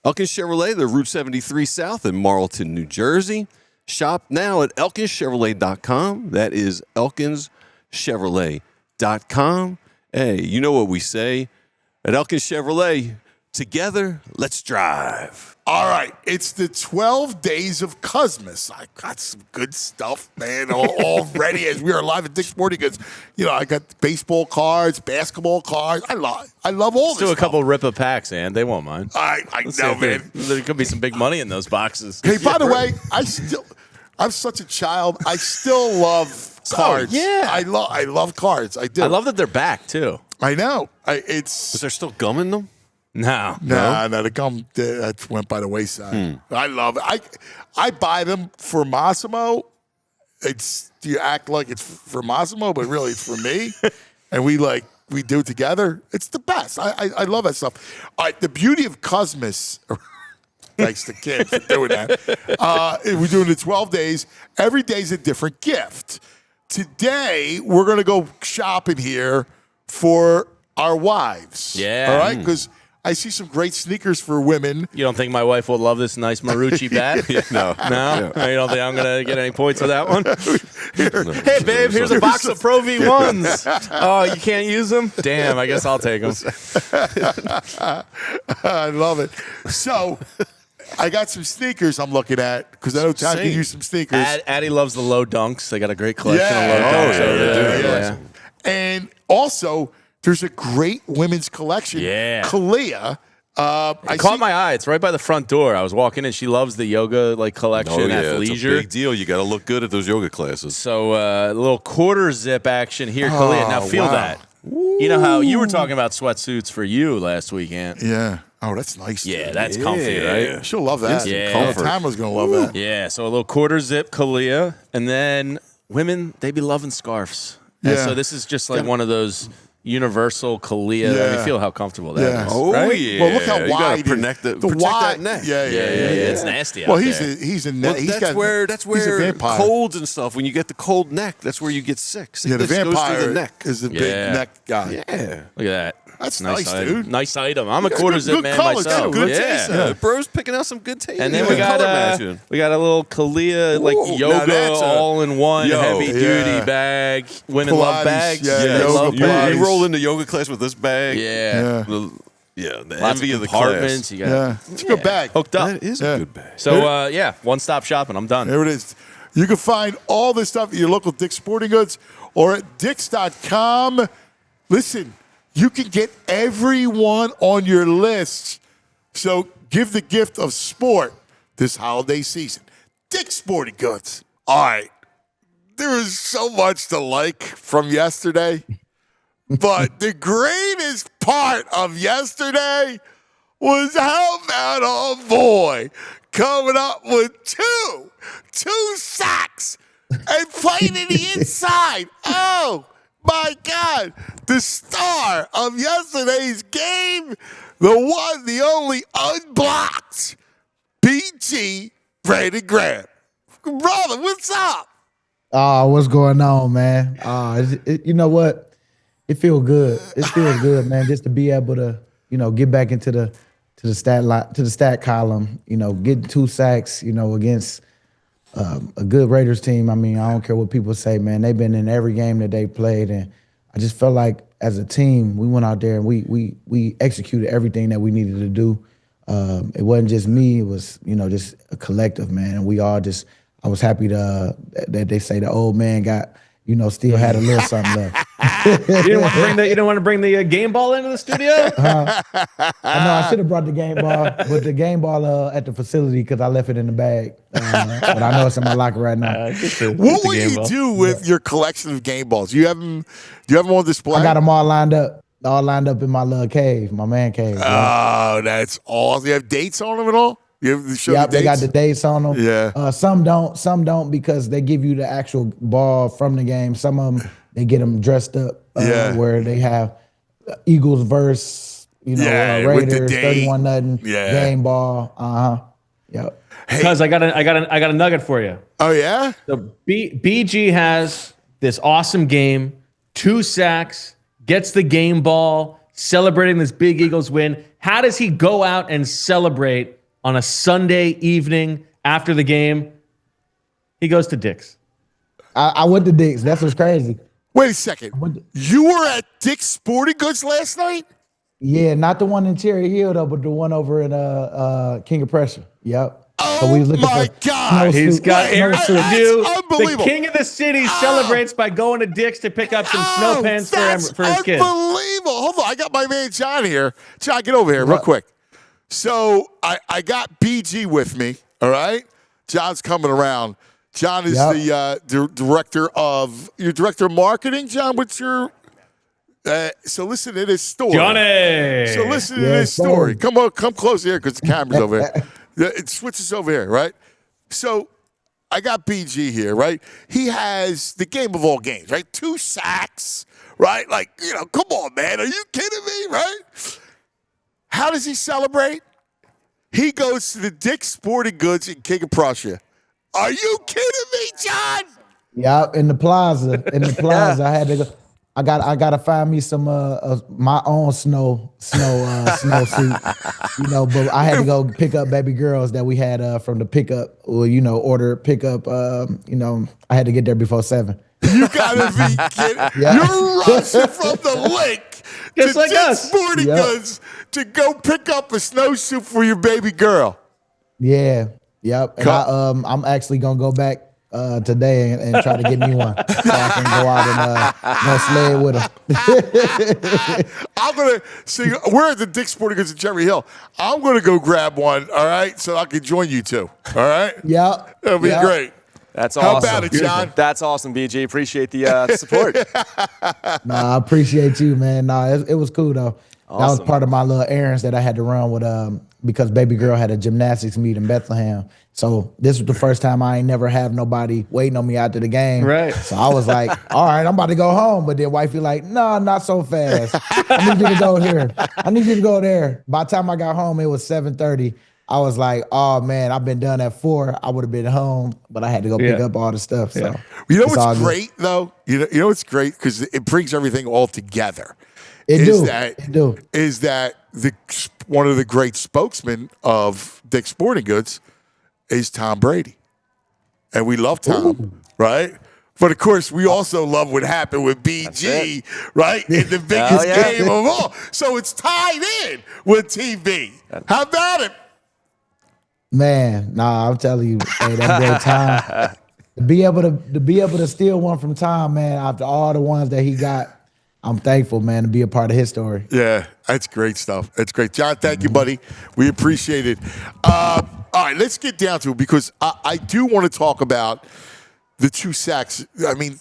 Elkin Chevrolet, they're Route 73 South in Marlton, New Jersey. Shop now at elkinchevrolet.com. That is elkinchevrolet.com. Hey, you know what we say. At Elkin Chevrolet, together, let's drive. All right, it's the 12 days of Christmas. I got some good stuff, man, already as we are live at Dick's Sporting Goods. You know, I got baseball cards, basketball cards. I love all this Do a stuff. couple Ripper packs, and they won't mind. I Let's see know, if man. there could be some big money in those boxes. Hey, by the way, I'm such a child. I still love cards. yeah. I love cards. I do. I love that they're back too. I know. Is there still gum in them? No, No, the gum that went by the wayside. I love it. I buy them for Massimo. You act like it's for Massimo, but really it's for me. And we do it together. It's the best. I love that stuff. All right, the beauty of Cosmos. Thanks to Kim for doing that. We're doing it 12 days. Every day's a different gift. Today, we're going to go shopping here for our wives. Yeah. All right? Because I see some great sneakers for women. You don't think my wife will love this nice Marucci bat? No. No? You don't think I'm going to get any points for that one? Hey, babe, here's a box of Pro V1s. Oh, you can't use them? Damn, I guess I'll take them. I love it. So, I got some sneakers I'm looking at because I know Tom can use some sneakers. Addie loves the low dunks. They got a great collection of low Yeah. dunks over there. Yeah. And also, there's a great women's collection. Yeah. Kalia. It caught my eye. It's right by the front door. I was walking in. She loves the yoga collection, It's a athleisure. big deal. You got to look good at those yoga classes. So a little quarter zip action here, Kalia. Now feel wow. that. You know how you were talking about sweatsuits for you last weekend? Yeah. Oh, that's nice. Yeah, dude. that's comfy, right? She'll love that. Yeah. comfort. Tamara's going to love that. Yeah, so a little quarter zip Kalia. And then women, they be loving scarves. And Yeah. so this is just like one of those universal Kalia. I Yeah. mean, feel how comfortable that is. Yeah. Oh, right? yeah. Well, look how You wide gotta he- protect that wide neck. Yeah. It's nasty out Well, there. he's a Well, he's that's got, where he's a vampire. colds and stuff. When you get the cold neck, that's where you get sick. Yeah, the Sickness goes vampire through the neck. is the Yeah. big neck guy. Yeah. Look at that. That's nice nice, item. dude. Nice item. I'm a got quarter good- zip good man color, myself. too. Good yeah. taste. Bro's picking out some good taste. And then we Color got matching. a little Kalia Ooh, now yoga that's all in one Yo. heavy duty Yeah. bag. Women Pilates, love bags. yeah, They yoga love you, bags. you roll into yoga class with this bag. Yeah. Yeah. The Lots envy of of the compartments. class. You got Yeah. It's a good bag. hooked up. That is Yeah. a good bag. So one-stop shopping. I'm done. There it is. You can find all this stuff at your local Dick's Sporting Goods or at Dicks.com. Listen, you can get everyone on your list So give the gift of sport this holiday season. Dick's Sporting Goods. All right. There is so much to like from yesterday, but the greatest part of yesterday was how about our boy coming up with two sacks and playing in the inside. Oh, my God. The star of yesterday's game, the one, the only unblocked BG Brandon Graham. Brother, what's up? Oh, what's going on, man? You know what? It feels good. It feels good, man, just to be able to, get back into the stat column. Getting 2 sacks, against a good Raiders team. I mean, I don't care what people say, man. They've been in every game that they played, and I just felt like as a team, we went out there and we executed everything that we needed to do. It wasn't just me; it was just a collective, man. And we all just. I was happy that they say the old man got, still had a little something left. You didn't want to bring the game ball into the studio? I know I should have brought the game ball, but the game ball at the facility because I left it in the bag. But I know it's in my locker right now. What will you do with your collection of game balls? Do you have them on display? I got them all lined up. All lined up in my little cave, my man cave. Oh, that's awesome. You have dates on them at all? Yeah, they got the dates on them. Yeah. Some don't because they give you the actual ball from the game. Some of them, they get them dressed up where they have Eagles versus, Raiders, 31-0, game ball. Yep. Because I got a nugget for you. Oh, yeah? So BG has this awesome game, 2 sacks, gets the game ball, celebrating this big Eagles win. How does he go out and celebrate on a Sunday evening after the game? He goes to Dick's. I went to Dick's. That's what's crazy. Wait a second. You were at Dick's Sporting Goods last night? Yeah, not the one in Cherry Hill, though, but the one over in King of Prussia. Yep. Oh, so we was looking my God. He's got Eric Purdue. Unbelievable. The king of the city celebrates by going to Dick's to pick up some snow pants for his kids. Unbelievable. Hold on. I got my man John here. John, get over here real quick. So I got BG with me, all right? John's coming around. John is the director of marketing. John, what's your so listen to this story. Johnny! So listen to this story. Come close here because the camera's over here. It switches over here, right? So I got BG here, right? He has the game of all games, right? 2 sacks, right? Like, come on, man. Are you kidding me, right? How does he celebrate? He goes to the Dick's Sporting Goods in King of Prussia. Are you kidding me, John? Yeah, in the plaza. I had to go. I gotta find me some my own snow suit. But I had to go pick up baby girls that we had from the pickup or order pickup. I had to get there before 7. You gotta be kidding. You're rushing from the lake just to like Dick's us. Sporting Goods to go pick up a snowsuit for your baby girl. Yeah. Yep. And I'm actually gonna go back today and try to get me one so I can go out and go sled with them. I'm gonna see. We're at the Dick's Sporting Goods in Cherry Hill. I'm gonna go grab one. All right, so I can join you two. All right. Yeah. That'll be great. That's How awesome. about it, John? That's awesome, BG. Appreciate the support. Nah, I appreciate you, man. Nah, it was cool though. Awesome. That was part of my little errands that I had to run with because baby girl had a gymnastics meet in Bethlehem. So this was the first time I ain't never have nobody waiting on me after the game. Right. So I was like, all right, I'm about to go home. But then wifey like, no, not so fast. I need you to go here. I need you to go there. By the time I got home, it was 7:30. I was like, oh man, I've been done at 4. I would have been home, but I had to go pick up all the stuff. So you know what's great though? You know what's great because it brings everything all together. Is that one of the great spokesmen of Dick's Sporting Goods is Tom Brady, and we love Tom, right? But of course, we also love what happened with BG, right? In the biggest game of all. So it's tied in with TV. How about it? Man, nah, I'm telling you, hey, that great time. To be able to steal one from Tom, man, after all the ones that he got, I'm thankful, man, to be a part of his story. Yeah, that's great stuff. That's great. John, thank you, buddy. We appreciate it. All right, let's get down to it because I do want to talk about the 2 sacks. I mean,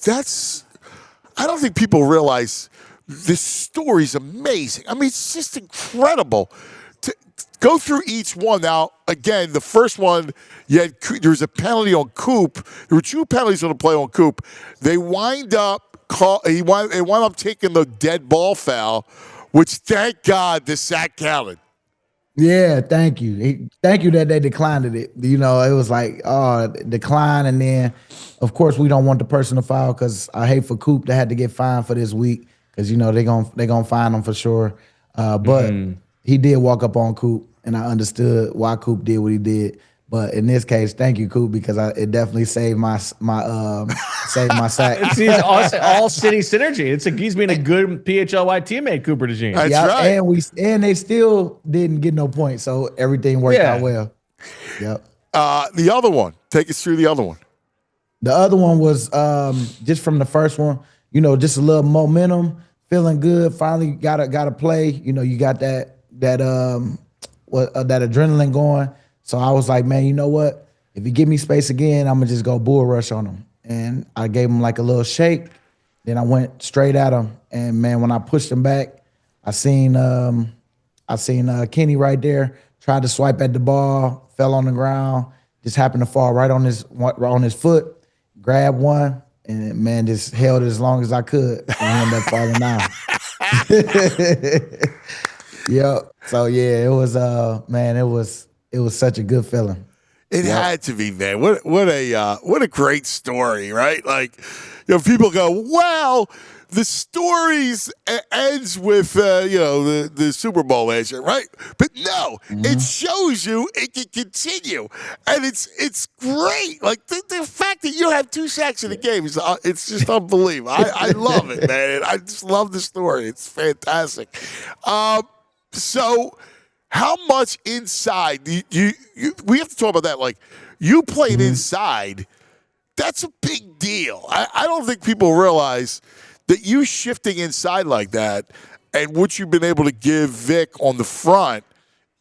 I don't think people realize this story's amazing. I mean, it's just incredible to go through each one. Now, again, the first one, there was a penalty on Coop. There were 2 penalties on the play on Coop. They wind up taking the dead ball foul, which, thank God, the sack counted. Yeah, thank you. Thank you that they declined it. You know, it was like, decline, and then, of course, we don't want the person to foul because I hate for Coop to have to get fined for this week because, you know, they're gonna fine him for sure. But he did walk up on Coop, and I understood why Coop did what he did. But in this case, thank you, Coop, because it definitely saved my sack. It's all city synergy. He's been a good PHLY teammate, Cooper DeJean. That's right. And they still didn't get no points, so everything worked out well. Yep. The other one, take us through the other one. The other one was just from the first one, you know, just a little momentum, feeling good. Finally got a play. You know, you got that adrenaline going. So I was like, man, you know what? If you give me space again, I'm gonna just go bull rush on him. And I gave him like a little shake. Then I went straight at him. And man, when I pushed him back, I seen Kenny right there, tried to swipe at the ball, fell on the ground, just happened to fall right on his foot, grabbed one, and man, just held it as long as I could and ended up falling down. Yep. So yeah, it was it was such a good feeling. It had to be, man. What a great story, right? Like, you know, people go, well, the stories ends with the Super Bowl last year, right? But no, it shows you it can continue, and it's great. Like the fact that you have 2 sacks in the game it's just unbelievable. I love it, man. I just love the story. It's fantastic. So. How much inside we have to talk about that. Like, you played inside. That's a big deal. I don't think people realize that you shifting inside like that and what you've been able to give Vic on the front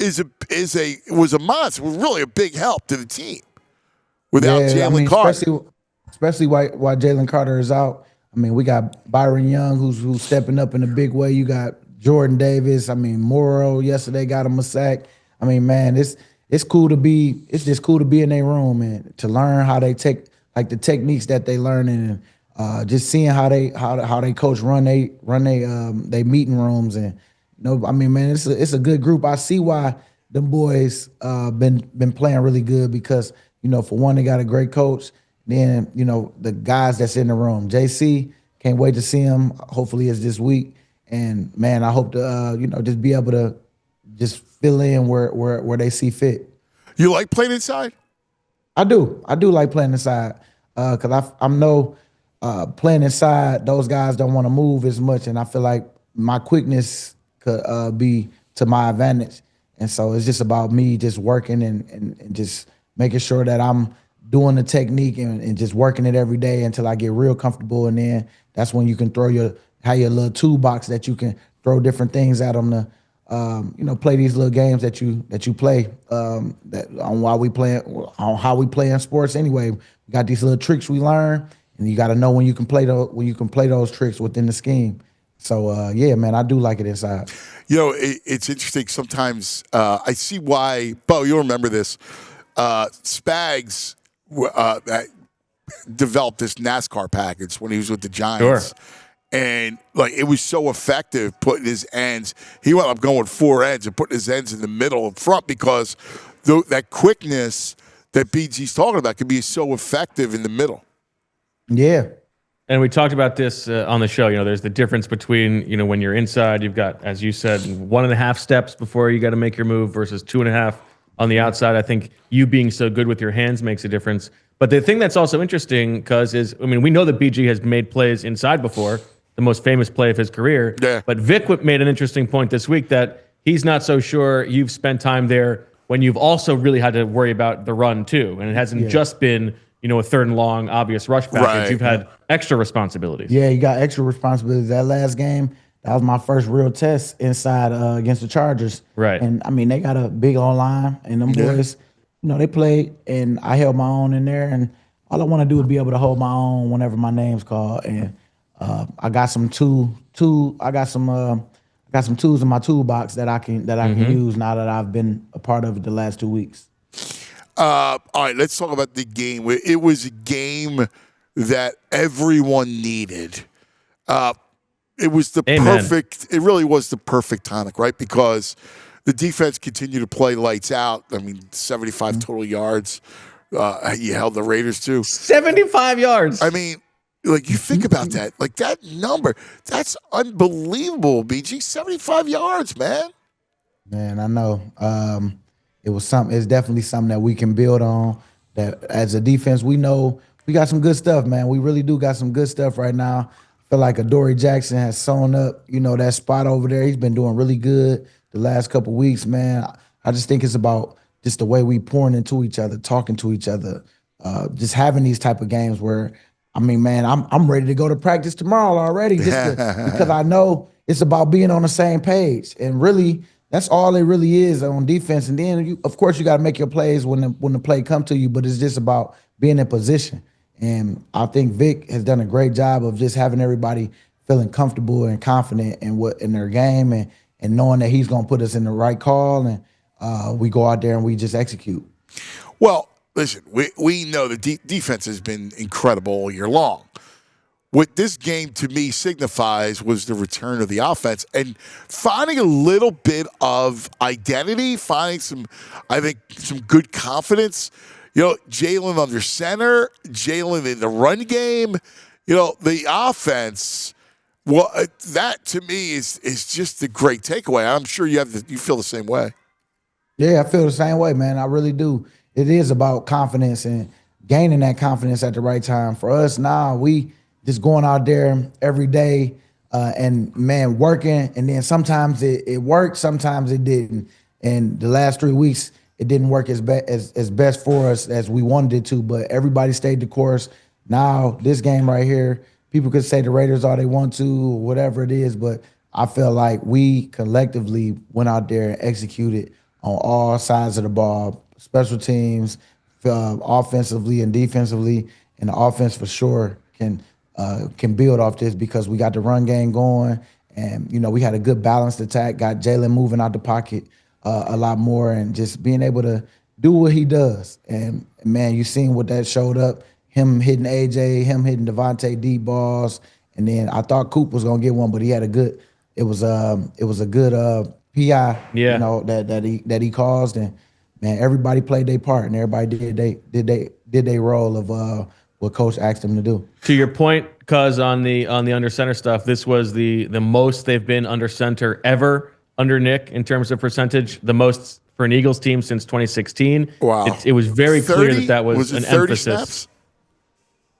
was a monster. It was really a big help to the team without Jalen Carter. Especially while Jalen Carter is out. I mean, we got Byron Young who's stepping up in a big way. You got Jordan Davis. I mean, Morrow yesterday got him a sack. I mean, man, it's just cool to be in their room and to learn how they take like the techniques that they learn and just seeing how they coach run they meeting rooms. And you know, I mean, man, it's a good group. I see why them boys been playing really good because, you know, for one, they got a great coach. Then, you know, the guys that's in the room. JC, can't wait to see him. Hopefully it's this week. And man, I hope to just be able to just fill in where they see fit. You like playing inside? I do like playing inside because I know playing inside, those guys don't want to move as much, and I feel like my quickness could be to my advantage. And so it's just about me just working and just making sure that I'm doing the technique and just working it every day until I get real comfortable, and then that's when you can throw your little toolbox that you can throw different things at them to, play these little games that you play that on how we play in sports. Anyway, we got these little tricks we learn, and you got to know when you can play those tricks within the scheme. So yeah, man, I do like it inside. You know, it's interesting. Sometimes I see why. Bo, you'll remember this. Spags developed this NASCAR package when he was with the Giants. Sure. And like it was so effective putting his ends. He wound up going 4 ends and putting his ends in the middle and front because that quickness that BG's talking about can be so effective in the middle. Yeah. And we talked about this on the show. You know, there's the difference between, you know, when you're inside, you've got, as you said, 1.5 steps before you got to make your move versus 2.5 on the outside. I think you being so good with your hands makes a difference. But the thing that's also interesting, we know that BG has made plays inside before. The most famous play of his career. Yeah. But Vic made an interesting point this week that he's not so sure you've spent time there when you've also really had to worry about the run too. And it hasn't just been a third and long obvious rush package. Right. You've had extra responsibilities. Yeah, you got extra responsibilities. That last game, that was my first real test inside against the Chargers. Right. And I mean, they got a big online, and them boys, they played, and I held my own in there. And all I want to do is be able to hold my own whenever my name's called. And I got some I got some tools in my toolbox that I can use now that I've been a part of it the last 2 weeks. All right, let's talk about the game. It was a game that everyone needed. It was the perfect. It really was the perfect tonic, right? Because the defense continued to play lights out. I mean, 75 total yards. You held the Raiders to 75 yards. I mean, like, you think about that. Like, that number, that's unbelievable, BG. 75 yards, man. Man, I know. It's definitely something that we can build on. That as a defense, we know we got some good stuff, man. We really do got some good stuff right now. I feel like Adoree Jackson has sewn up, that spot over there. He's been doing really good the last couple weeks, man. I just think it's about just the way we pouring into each other, talking to each other, just having these type of games where, I mean, man, I'm ready to go to practice tomorrow already because I know it's about being on the same page. And really, that's all it really is on defense. And then, of course, you got to make your plays when the play come to you, but it's just about being in position. And I think Vic has done a great job of just having everybody feeling comfortable and confident in their game and knowing that he's going to put us in the right call, and we go out there and we just execute. Well, listen, we know the defense has been incredible all year long. What this game to me signifies was the return of the offense and finding a little bit of identity, finding some good confidence. Jalen under center, Jalen in the run game. The offense. Well, that to me is just a great takeaway. I'm sure you feel the same way. Yeah, I feel the same way, man. I really do. It is about confidence and gaining that confidence at the right time. For us now, we just going out there every day and, man, working. And then sometimes it worked, sometimes it didn't. And the last 3 weeks, it didn't work as best for us as we wanted it to. But everybody stayed the course. Now, this game right here, people could say the Raiders all they want to or whatever it is. But I feel like we collectively went out there and executed on all sides of the ball, special teams, offensively and defensively. And the offense for sure can build off this because we got the run game going. And, we had a good balanced attack, got Jalen moving out the pocket a lot more and just being able to do what he does. And, man, you seen what that showed up, him hitting AJ, him hitting Devontae deep balls. And then I thought Coop was going to get one, but he had a good – it was a good PI, that he caused. And, man, everybody played their part and everybody did their role of what Coach asked them to do. To your point, cuz on the under center stuff, this was the most they've been under center ever under Nick in terms of percentage, the most for an Eagles team since 2016. Wow. It was very 30? clear that was an 30 emphasis. Snaps?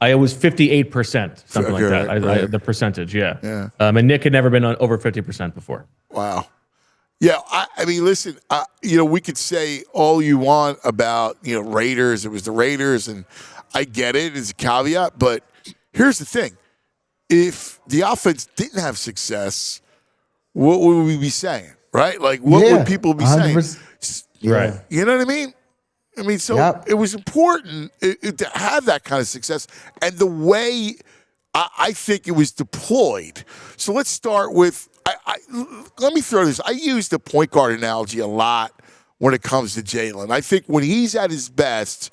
It was 58%, something like that. Right. The percentage, yeah. Yeah. And Nick had never been on over 50% before. Wow. Yeah, I mean, listen, we could say all you want about, Raiders. It was the Raiders, and I get it as a caveat, but here's the thing. If the offense didn't have success, what would we be saying, right? Like, what would people be saying? Right. You know what I mean? So it was important to have that kind of success. And the way I think it was deployed. So let's start with, let me throw this. I use the point guard analogy a lot when it comes to Jalen. I think when he's at his best,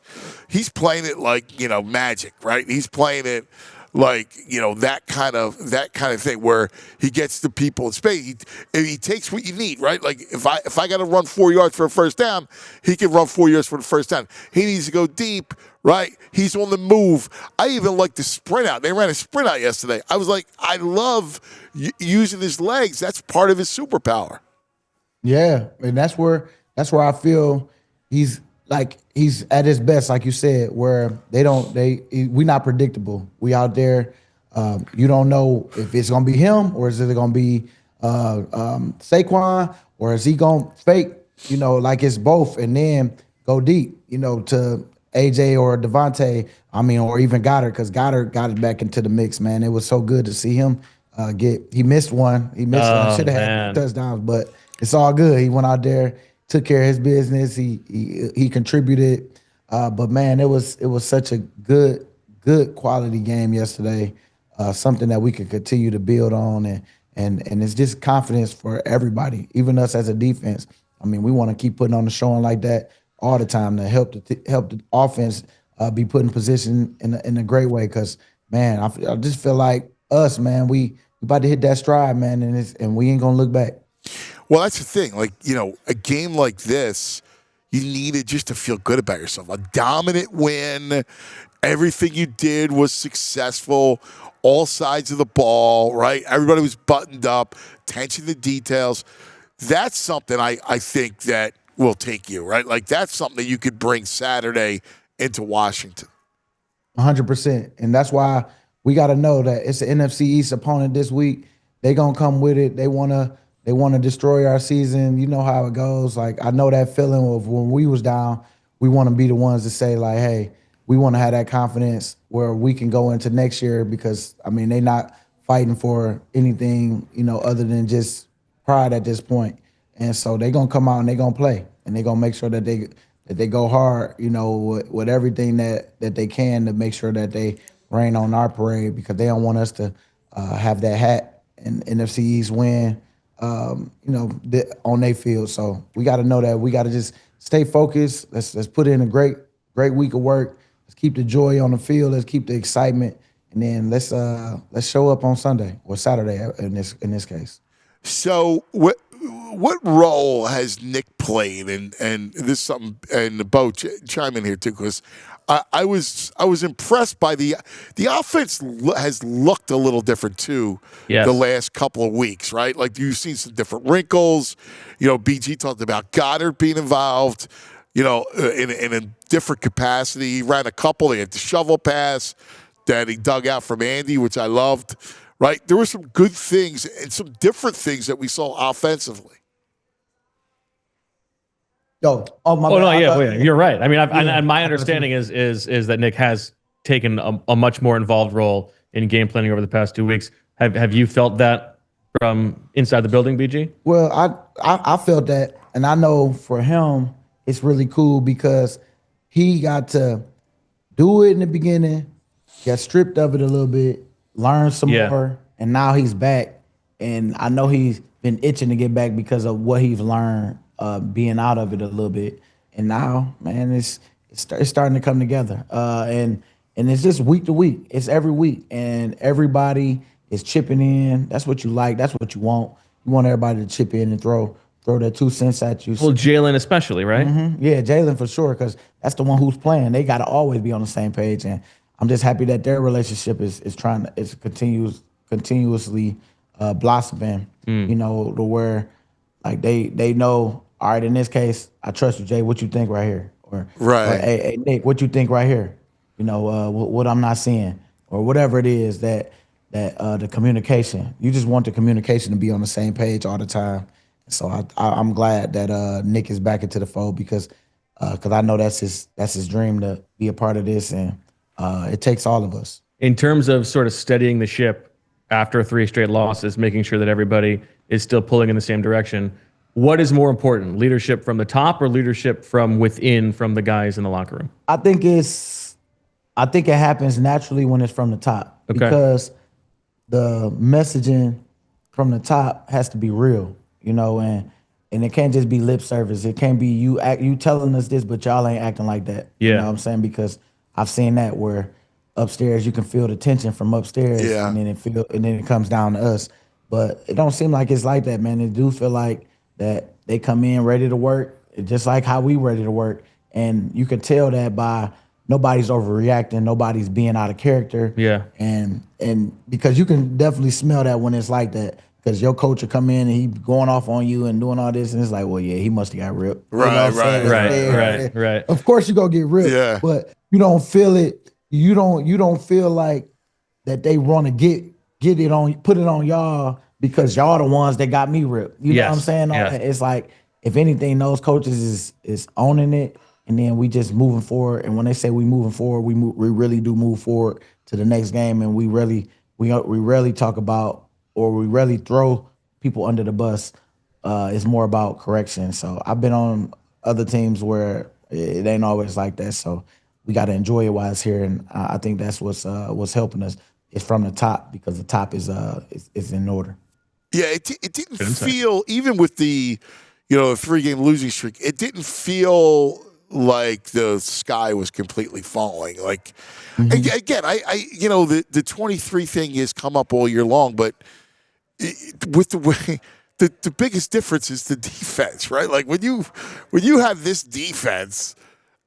he's playing it like, magic, right? He's playing it like, that kind of thing where he gets the people in space. He takes what you need, right? Like if I got to run 4 yards for a first down, he can run 4 yards for the first down. He needs to go deep, right? He's on the move. I even like the sprint out. They ran a sprint out yesterday. I was like, I love using his legs. That's part of his superpower. Yeah, and that's where I feel he's at his best, like you said, where we not predictable. We out there, you don't know if it's gonna be him or is it gonna be Saquon or is he gonna fake, like it's both and then go deep, to AJ or Devontae, or even Goddard, because Goddard got it back into the mix, man. It was so good to see him he missed one. He missed one. Should have had touchdowns, but it's all good. He went out there, took care of his business. He contributed. But man, it was such a good quality game yesterday. Something that we could continue to build on, and it's just confidence for everybody, even us as a defense. We want to keep putting on the showing like that all the time to help the offense be put in position in a great way. Because man, I just feel like us, man, we about to hit that stride, man, and we ain't gonna look back. Well, that's the thing. Like, a game like this, you need it just to feel good about yourself. A dominant win. Everything you did was successful. All sides of the ball, right? Everybody was buttoned up. Attention to details. That's something I think that will take you, right? Like, that's something that you could bring Saturday into Washington. 100%. And that's why we got to know that it's an NFC East opponent this week. They going to come with it. They want to destroy our season. You know how it goes. Like, I know that feeling of when we was down, we want to be the ones to say, like, hey, we want to have that confidence where we can go into next year because, they not fighting for anything, other than just pride at this point. And so they're going to come out and they're going to play. And they're going to make sure that they go hard, with everything that they can to make sure that they rain on our parade, because they don't want us to have that hat and NFC East win, on their field. So we got to know that we got to just stay focused. Let's put in a great week of work. Let's keep the joy on the field. Let's keep the excitement, and then let's show up on Sunday or Saturday in this case. So what role has Nick played? And this is something, and Bo, chime in here too, because I was impressed by the offense has looked a little different too. Yes. The last couple of weeks, right? Like, you've seen some different wrinkles. BG talked about Goddard being involved. In a different capacity. He ran a couple. They had the shovel pass that he dug out from Andy, which I loved. Right? There were some good things and some different things that we saw offensively. My bad. Yeah, you're right. And my understanding is that Nick has taken a much more involved role in game planning over the past 2 weeks. Have you felt that from inside the building, BG? Well, I felt that, and I know for him, it's really cool because he got to do it in the beginning, got stripped of it a little bit, learn some more, and now he's back. And I know he's been itching to get back because of what he's learned being out of it a little bit. And now, man, it's starting to come together. And it's just week to week. It's every week. And everybody is chipping in. That's what you like. That's what you want. You want everybody to chip in and throw their 2 cents at you. Well, Jalen especially, right? Mm-hmm. Yeah, Jalen for sure, because that's the one who's playing. They got to always be on the same page, and I'm just happy that their relationship is continuously blossoming. To where like they know, all right, in this case, I trust you, Jay. What you think right here? Or hey, Nick, what you think right here? What I'm not seeing, or whatever it is that the communication. You just want the communication to be on the same page all the time. So I'm glad that Nick is back into the fold because I know that's his dream to be a part of this, and it takes all of us. In terms of sort of steadying the ship after 3 straight losses, making sure that everybody is still pulling in the same direction, what is more important, leadership from the top or leadership from within, from the guys in the locker room? I think it happens naturally when it's from the top, because the messaging from the top has to be real. And it can't just be lip service. It can't be you telling us this, but y'all ain't acting like that. Yeah. You know what I'm saying? Because I've seen that where upstairs you can feel the tension from upstairs, and then it comes down to us. But it don't seem like it's like that, man. It do feel like that they come in ready to work, just like how we ready to work, and you can tell that by nobody's overreacting, nobody's being out of character. Yeah. And because you can definitely smell that when it's like that. Because your coach will come in and he going off on you and doing all this, and it's like, well, yeah, he must have got ripped. Right. Of course you gonna get ripped, but you don't feel it. You don't feel like that they want to get it on, put it on y'all because y'all the ones that got me ripped. You know what I'm saying? Yeah. It's like, if anything, those coaches is owning it and then we just moving forward. And when they say we moving forward, we really do move forward to the next game, and we rarely talk about or we rarely throw people under the bus. It's more about correction. So I've been on other teams where it ain't always like that. So we got to enjoy it while it's here, and I think that's what's helping us. It's from the top because the top is in order. Yeah, it didn't feel, even with the 3-game losing streak, it didn't feel like the sky was completely falling. Like again, the 23 thing has come up all year long, but with the way. The biggest difference is the defense, right? Like when you have this defense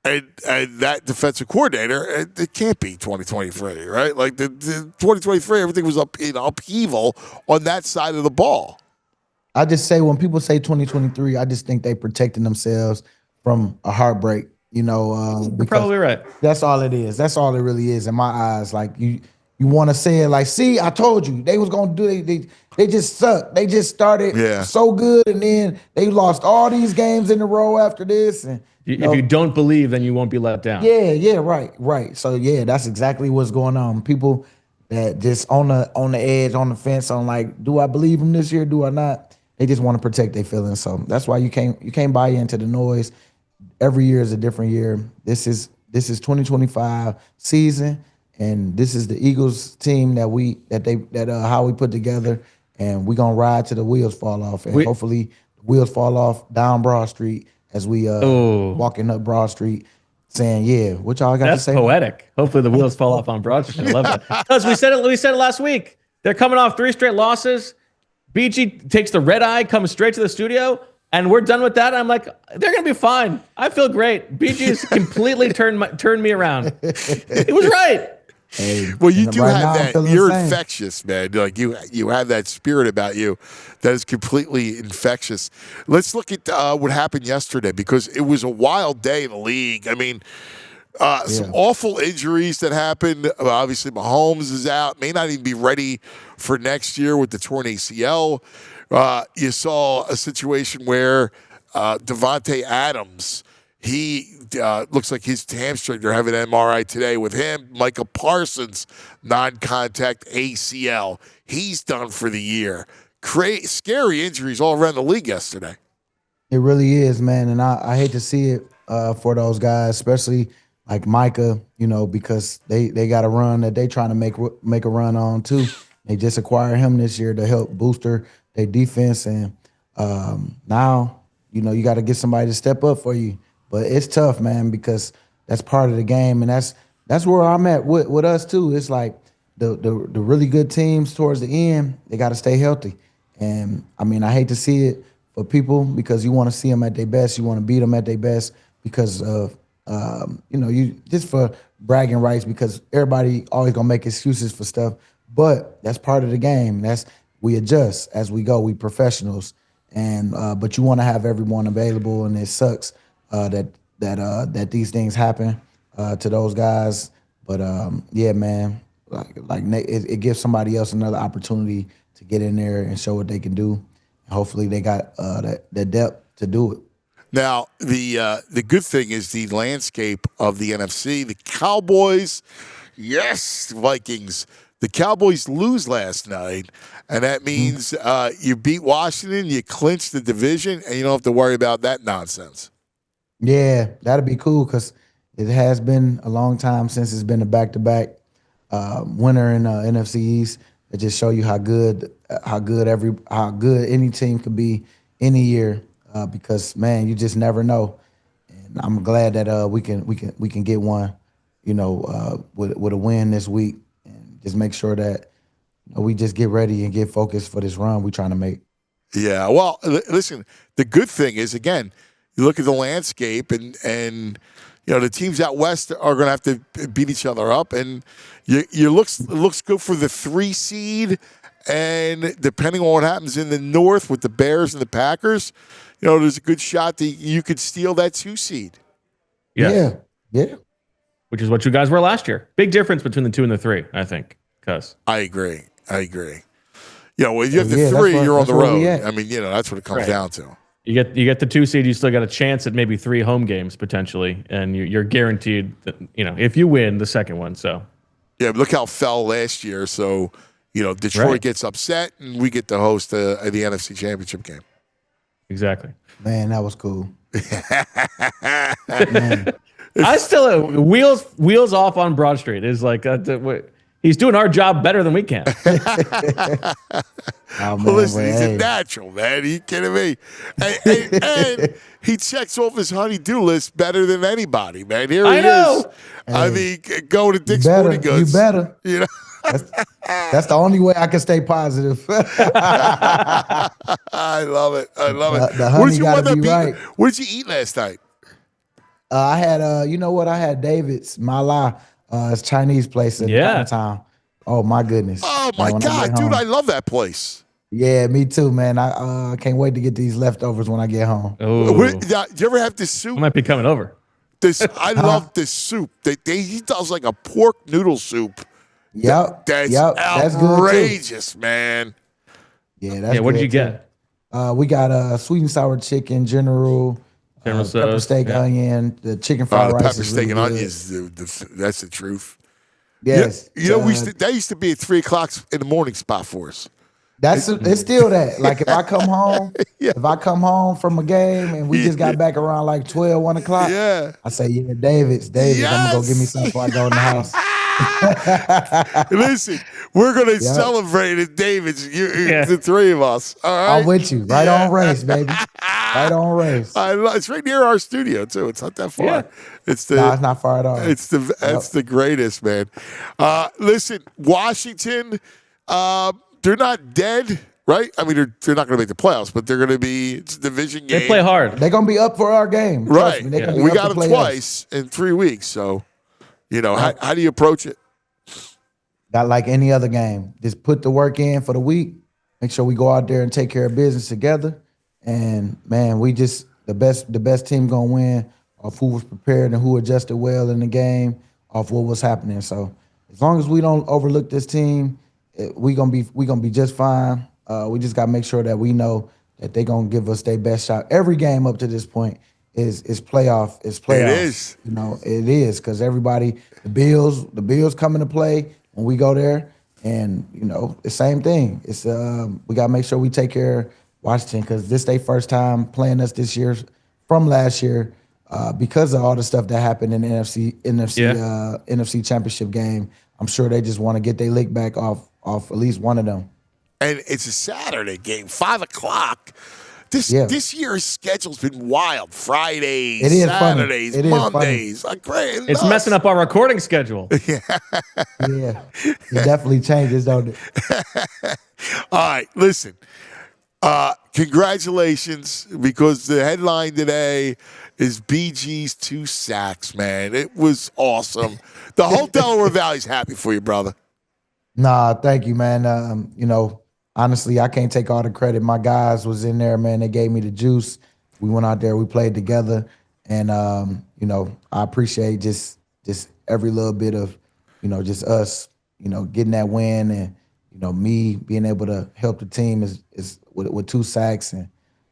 and that defensive coordinator, it can't be 2023, right? Like the 2023, everything was up in upheaval on that side of the ball. I just say when people say 2023, I just think they protecting themselves from a heartbreak. You're probably right. That's all it is. That's all it really is in my eyes. Like you want to say it like, see, I told you they was gonna do it. They just sucked. They just started so good, and then they lost all these games in a row after this. And if you don't believe, then you won't be let down. Yeah, right. So that's exactly what's going on. People that just on the edge, on the fence, on like, do I believe them this year? Do I not? They just want to protect their feelings. So that's why you can't buy into the noise. Every year is a different year. This is 2025 season. And this is the Eagles team how we put together, and we're gonna ride till the wheels fall off, and hopefully the wheels fall off down Broad Street as we walking up Broad Street, saying, "Yeah, what y'all got to say?" That's poetic. Hopefully the wheels fall off on Broad Street. I love that because we said it last week. They're coming off 3 straight losses. BG takes the red eye, comes straight to the studio, and we're done with that. I'm like, they're gonna be fine. I feel great. BG has completely turned me around. It was right. Hey, well, you do right have that. You're infectious, man. Like you have that spirit about you that is completely infectious. Let's look at what happened yesterday, because it was a wild day in the league. I mean, some awful injuries that happened. Obviously, Mahomes is out, may not even be ready for next year with the torn ACL. You saw a situation where Devontae Adams, he looks like his hamstring. They're having an MRI today with him. Micah Parsons, non-contact ACL. He's done for the year. Scary injuries all around the league yesterday. It really is, man, and I hate to see it for those guys, especially like Micah, because they got a run that they trying to make a run on too. They just acquired him this year to help booster their defense, and now you got to get somebody to step up for you. But it's tough, man, because that's part of the game, and that's where I'm at with us too. It's like the really good teams towards the end, they got to stay healthy. And I mean, I hate to see it for people because you want to see them at their best, you want to beat them at their best because of you just for bragging rights, because everybody always gonna make excuses for stuff. But that's part of the game. We adjust as we go. We professionals, and but you want to have everyone available, and it sucks that these things happen to those guys. But yeah, man, it gives somebody else another opportunity to get in there and show what they can do. And hopefully, they got the depth to do it. Now, the good thing is the landscape of the NFC. The Cowboys, yes, Vikings. The Cowboys lose last night, and that means you beat Washington, you clinch the division, and you don't have to worry about that nonsense. Yeah, that'd be cool because it has been a long time since it's been a back-to-back winner in NFC East. It just show you how good any team could be any year. Because man, you just never know, and I'm glad that we can get one, with a win this week, and just make sure that we just get ready and get focused for this run we're trying to make. Yeah, well, listen, the good thing is, again, you look at the landscape, and the teams out west are going to have to beat each other up, and it looks good for the 3 seed, and depending on what happens in the north with the Bears and the Packers. There's a good shot that you could steal that 2 seed. Yes. Yeah. Which is what you guys were last year. Big difference between the 2 and the 3, I think. I agree. When you have the 3, you're on the road. I mean, that's what it comes down to. You get the 2 seed, you still got a chance at maybe 3 home games potentially, and you're guaranteed that, if you win the second one. So Yeah, but look how it fell last year. So, Detroit gets upset, and we get to host the NFC Championship game. exactly. Man, that was cool. I still wheels off on Broad Street is like he's doing our job better than we can. Oh, man, Well, listen, he's hey. a natural, man. Are you kidding me? And he checks off his honey-do list better than anybody, man. Here he is. I mean, go to Dick's Sporting Goods. You better. That's the only way I can stay positive. I love it. I love it. The honey gotta be right. What did you eat last night? I had, I had David's Mala. It's Chinese place in Chinatown. Oh my goodness. Oh my God, dude, I love that place. Yeah, me too, man. I can't wait to get these leftovers when I get home. Oh, Do you ever have this soup? I might be coming over. I love this soup. He does like a pork noodle soup. Yep. That's That's good too. outrageous, man. Yeah, that's what did you good, get? We got sweet and sour chicken, general pepper sauce, steak, onion, the chicken fried The rice. pepper is steak really and good. onions, that's the truth. Yes. That used to be at 3 o'clock in the morning spot for us. It's still that. Like if I come home, Yeah. if I come home from a game and we just got back around like 12, 1 o'clock, I say, David's, I'm gonna go get me something before I go in the house. Listen, we're gonna celebrate at David's. The 3 of us. All right? I'm with you. Right on race, baby. Right on race. It's right near our studio too. It's not that far. Yeah. It's not far at all. It's the greatest, man. Listen, Washington, they're not dead, right? I mean, they're not going to make the playoffs, but they're going to be. It's a division game. They play hard. They're gonna be up for our game. Right. Me, We got them twice in 3 weeks. So, how do you approach it? Not like any other game. Just put the work in for the week. Make sure we go out there and take care of business together. And man, we just the best team gonna win off who was prepared and who adjusted well in the game, off what was happening. So as long as we don't overlook this team, we gonna be just fine. We just gotta make sure that we know that they're gonna give us their best shot. Every game up to this point is playoff. It's playoff. It is. It is because everybody, the Bills come into play when we go there, and the same thing. It's we gotta make sure we take care of Washington because this their first time playing us this year from last year because of all the stuff that happened in the NFC Championship game. I'm sure they just want to get their lick back off at least one of them. And it's a Saturday game, 5 o'clock. This year's schedule's been wild. Fridays, It is Saturdays, funny. It is Mondays. Like, great. It's messing up our recording schedule. Yeah, it definitely changes, don't it? All right, listen. Congratulations, because the headline today is BG's 2 sacks, man. It was awesome. The whole Delaware Valley's happy for you, brother. Nah, thank you, man. Honestly, I can't take all the credit. My guys was in there, man. They gave me the juice. We went out there, we played together, and I appreciate just every little bit of, just us, getting that win, and me being able to help the team is with 2 sacks, and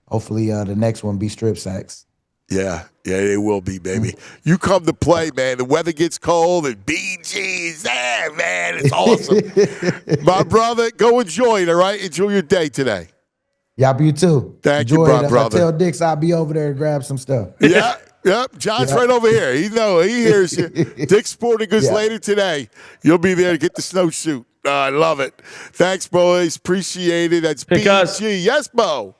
hopefully the next one be strip sacks. Yeah, it will be, baby. You come to play, man. The weather gets cold, and BG's there, man. It's awesome. My brother, go enjoy it, all right? Enjoy your day today. Y'all, you too. Thank Enjoy you, it. brother. Tell Dix I'll be over there to grab some stuff. Yeah. Yep, John's right over here. He hears you. Dick's Sporting Goods later today. You'll be there to get the snowsuit. I love it. Thanks, boys. Appreciate it. That's BG. Yes, Bo.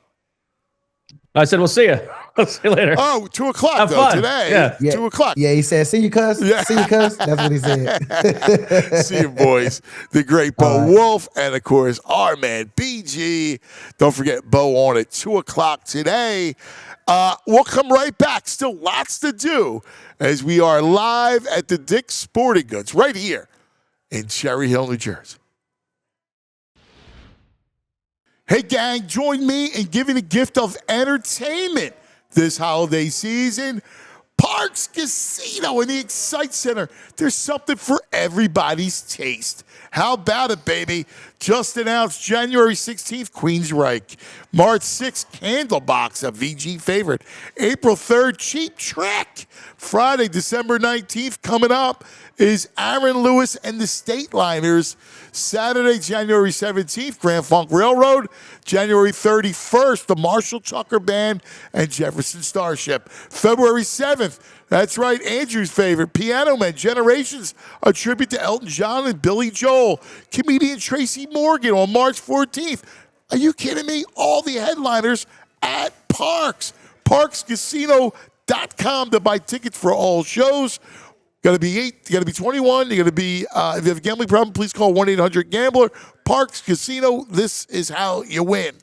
I said, we'll see you. We'll see you later. Oh, 2 o'clock, Have though, fun. today. Yeah. 2 o'clock. Yeah, he said, see you, cuz. Yeah. See you, cuz. That's what he said. See you, boys. The great Bo Wolf, and, of course, our man, BG. Don't forget Bo on at 2 o'clock today. We'll come right back. Still lots to do as we are live at the Dick's Sporting Goods right here in Cherry Hill, New Jersey. Hey, gang, join me in giving a gift of entertainment this holiday season. Parks Casino in the Excite Center. There's something for everybody's taste. How about it, baby? just announced January 16th, Queensryche. March 6th, Candlebox, a VG favorite. April 3rd, Cheap Trick. Friday, December 19th, coming up is Aaron Lewis and the State Liners. Saturday, January 17th, Grand Funk Railroad. January 31st, the Marshall Tucker Band and Jefferson Starship. February 7th, that's right, Andrew's favorite, Piano Man, Generations, a tribute to Elton John and Billy Joel. Comedian Tracy Morgan on March 14th. Are you kidding me? All the headliners at Parks. ParksCasino.com to buy tickets for all shows. Got to be 21. You got to be, if you have a gambling problem, please call 1-800-GAMBLER. Parks Casino, this is how you win.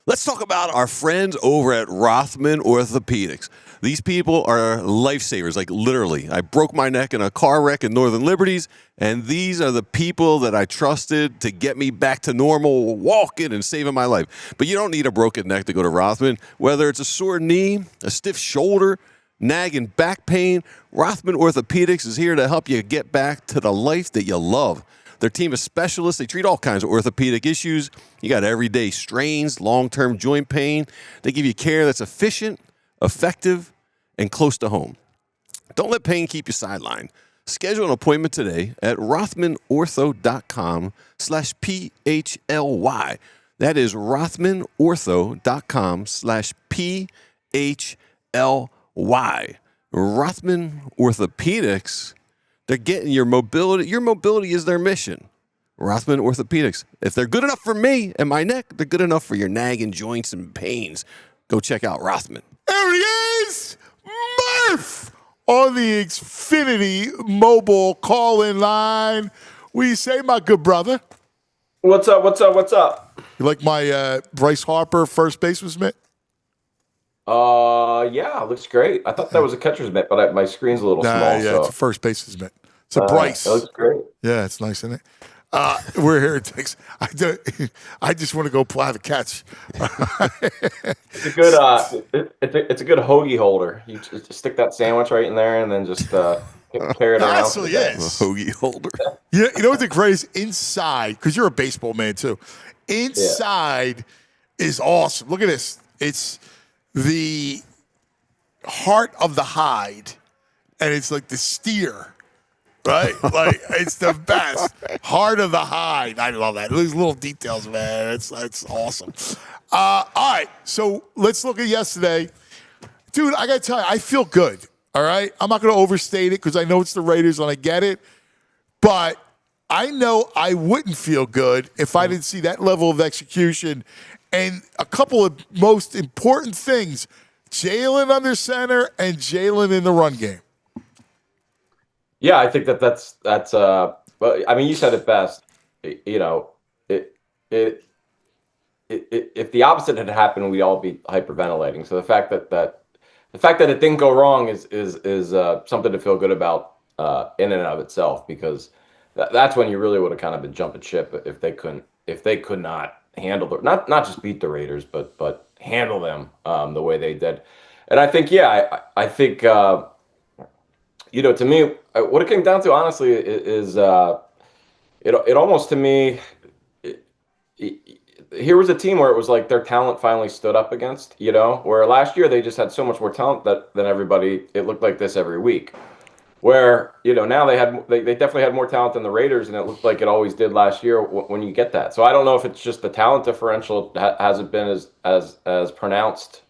Let's talk about our friends over at Rothman Orthopedics. These people are lifesavers, like literally. I broke my neck in a car wreck in Northern Liberties, and these are the people that I trusted to get me back to normal walking and saving my life. But you don't need a broken neck to go to Rothman. Whether it's a sore knee, a stiff shoulder, nagging back pain, Rothman Orthopedics is here to help you get back to the life that you love. Their team of specialists, they treat all kinds of orthopedic issues. You got everyday strains, long-term joint pain. They give you care that's efficient, effective, and close to home. Don't let pain keep you sidelined. Schedule an appointment today at rothmanortho.com/PHLY. That is rothmanortho.com/PHLY. Rothman Orthopedics, they're getting your mobility. Your mobility is their mission. Rothman Orthopedics. If they're good enough for me and my neck, they're good enough for your nagging joints and pains. Go check out Rothman. There he is, Murph, on the Xfinity mobile call-in line. What do you say, my good brother? What's up? What's up? What's up? You like my Bryce Harper first baseman's mitt? Yeah, looks great. I thought that was a catcher's mitt, but my screen's a little small. Yeah, so. it's a first baseman's mitt. It's a Bryce. That looks great. Yeah, it's nice, isn't it? We're here at Texas. I just want to go apply the catch. It's a good. It's a good hoagie holder. You just stick that sandwich right in there, and then just carry it around. Actually, yes. A hoagie holder. Yeah, you know what the greatest inside? Because you're a baseball man too. Inside is awesome. Look at this. It's the heart of the hide, and it's like the steer. Right? Like, it's the best. Heart of the hide. I love that. These little details, man. It's awesome. All right. So let's look at yesterday. Dude, I got to tell you, I feel good. All right? I'm not going to overstate it because I know it's the Raiders and I get it. But I know I wouldn't feel good if I didn't see that level of execution. And a couple of most important things, Jalen under center and Jalen in the run game. Yeah, I think that's. But I mean, you said it best. You know, if the opposite had happened, we'd all be hyperventilating. So the fact that it didn't go wrong is something to feel good about in and of itself, because that's when you really would have kind of been jumping ship if they could not handle not just beat the Raiders, but handle them the way they did. And I think I think. You know, to me, what it came down to, honestly, is it almost, to me, here was a team where it was like their talent finally stood up against, you know, where last year they just had so much more talent than everybody. It looked like this every week. Where, you know, now they definitely had more talent than the Raiders, and it looked like it always did last year when you get that. So I don't know if it's just the talent differential hasn't been as pronounced.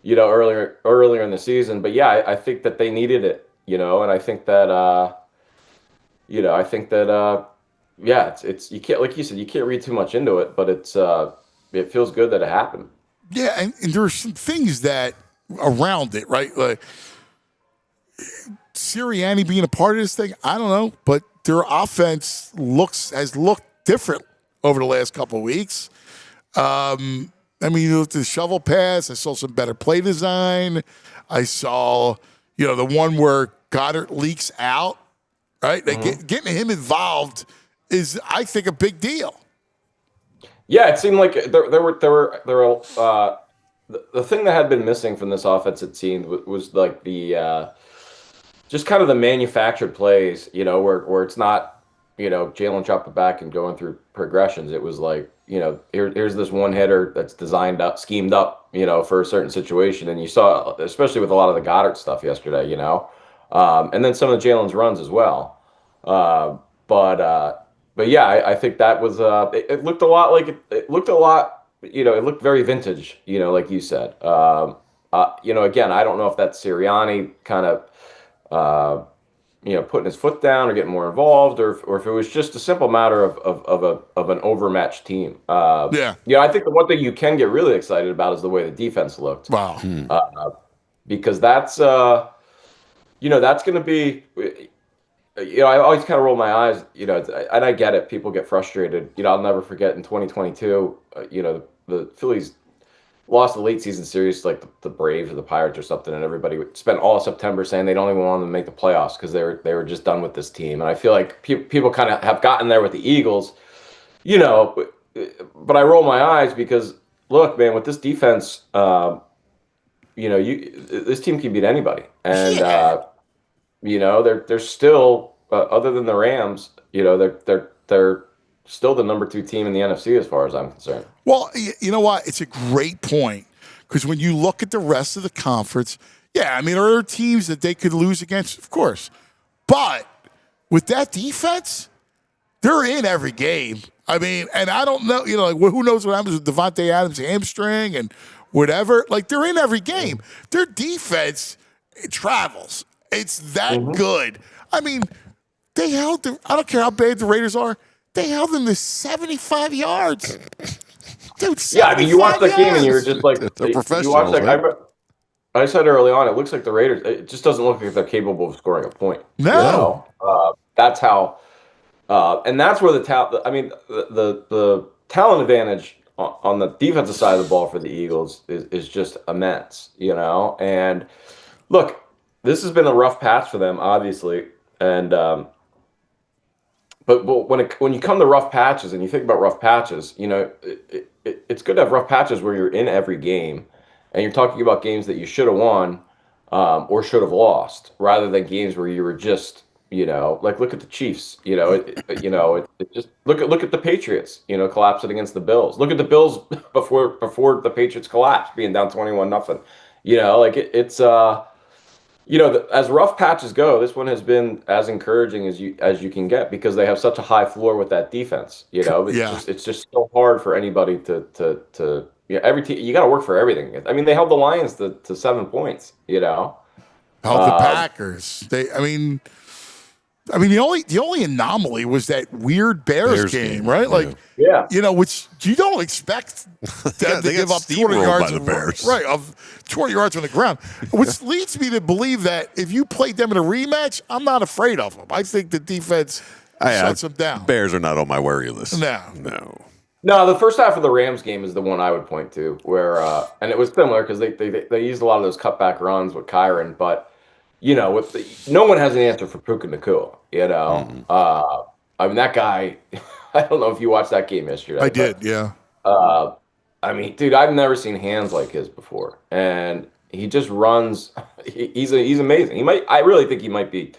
You know, earlier in the season, but yeah, I think that they needed it, you know, and I think that, it's you can't, like you said, you can't read too much into it, but it feels good that it happened. Yeah, and there are some things that around it, right? Like Sirianni being a part of this thing, I don't know, but their offense has looked different over the last couple of weeks. I mean, you looked at the shovel pass. I saw some better play design. I saw, you know, the one where Goddard leaks out, right? Getting him involved is, I think, a big deal. Yeah, it seemed like there were the thing that had been missing from this offense, it seemed, was like the just kind of the manufactured plays, you know, where it's not Jalen dropping back and going through progressions. It was like, here's this one hitter that's schemed up, for a certain situation. And you saw, especially with a lot of the Goddard stuff yesterday, and then some of Jalen's runs as well. But yeah, I think that was, it looked a lot like it looked a lot, it looked very vintage, like you said. Again, I don't know if that's Sirianni kind of, putting his foot down or getting more involved, or if it was just a simple matter of an overmatched team. I think the one thing you can get really excited about is the way the defense looked. Wow. Because that's going to be, I always kind of roll my eyes, and I get it. People get frustrated. I'll never forget in 2022, the Phillies lost the late season series like the Braves or the Pirates or something, and everybody spent all of September saying they don't even want them to make the playoffs because they were just done with this team. And I feel like people kind of have gotten there with the Eagles, but I roll my eyes because look, man, with this defense, this team can beat anybody, and they're still other than the Rams, they're still the number 2 team in the NFC as far as I'm concerned. Well, you know what? It's a great point because when you look at the rest of the conference, are there teams that they could lose against? Of course. But with that defense, they're in every game. And I don't know, who knows what happens with Devontae Adams' hamstring and whatever. Like, they're in every game. Their defense, it travels. It's that good. They held I don't care how bad the Raiders are, they held them to 75 yards. Dude, you watched that game and you were just like, they're professionals. Right? I said early on, it looks like the Raiders, it just doesn't look like they're capable of scoring a point. No. That's how, and that's where the talent advantage on the defensive side of the ball for the Eagles is just immense, and look, this has been a rough patch for them, obviously, and but when you come to rough patches and you think about rough patches, it's good to have rough patches where you're in every game, and you're talking about games that you should have won or should have lost, rather than games where you were just, like look at the Chiefs, it just look at the Patriots, collapsing against the Bills. Look at the Bills before the Patriots collapsed, being down 21-0. It's as rough patches go, this one has been as encouraging as you can get because they have such a high floor with that defense. It's just so hard for anybody to every team. You got to work for everything. They held the Lions to 7 points. Held the Packers. The only anomaly was that weird Bears game, right? Which you don't expect them to give up 20 yards by the Bears. Right, of 20 yards on the ground. Which leads me to believe that if you played them in a rematch, I'm not afraid of them. I think the defense shuts them down. Bears are not on my worry list. No, the first half of the Rams game is the one I would point to where, and it was similar because they used a lot of those cutback runs with Kyron, but no one has an answer for Puka Nacua. That guy. I don't know if you watched that game yesterday. I did, yeah. Dude, I've never seen hands like his before, and he just runs. He's amazing. I really think he might be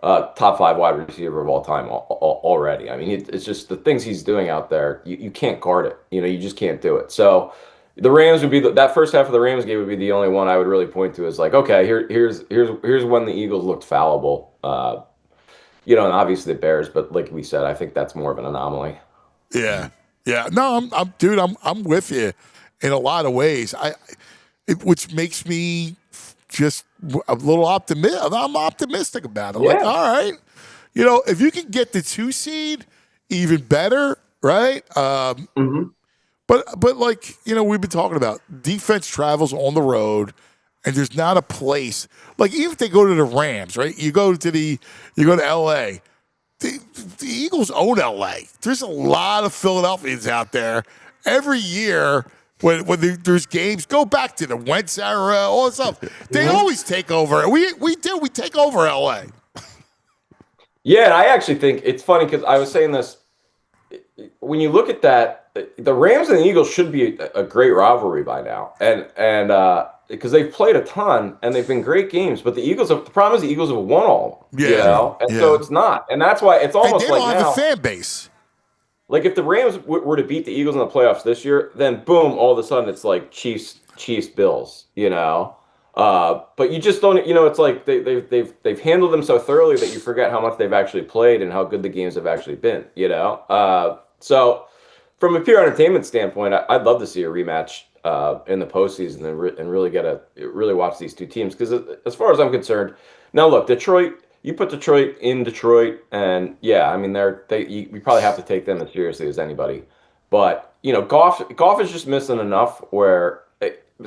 top 5 wide receiver of all time already. It's just the things he's doing out there. You can't guard it. You just can't do it. So. The Rams would be that first half of the Rams game would be the only one I would really point to as like, okay, here's when the Eagles looked fallible, and obviously the Bears, but like we said, I think that's more of an anomaly. Yeah. No, I'm with you in a lot of ways. Which makes me just a little optimistic. I'm optimistic about it. Yeah. Like, all right, if you can get the 2 seed, even better, right? But like, we've been talking about defense travels on the road, and there's not a place like even if they go to the Rams, right? You go to LA. The Eagles own LA. There's a lot of Philadelphians out there every year when there's games. Go back to the Wentz era, all that stuff. They always take over. We take over LA. Yeah, and I actually think it's funny because I was saying this when you look at that. the Rams and the Eagles should be a great rivalry by now, and because they've played a ton and they've been great games, but the problem is the Eagles have won all, of them, you know, and so it's not, and that's why it's almost they like don't have now, a fan base. Like if the Rams were to beat the Eagles in the playoffs this year, then boom, all of a sudden it's like Chiefs, Bills, you know. But you just don't, you know, it's like they've handled them so thoroughly that you forget how much they've actually played and how good the games have actually been, you know. So from a pure entertainment standpoint, I'd love to see a rematch in the postseason and really watch these two teams, because as far as I'm concerned, now look, Detroit. You put Detroit in Detroit, and yeah, I mean you probably have to take them as seriously as anybody. But you know, Goff is just missing enough where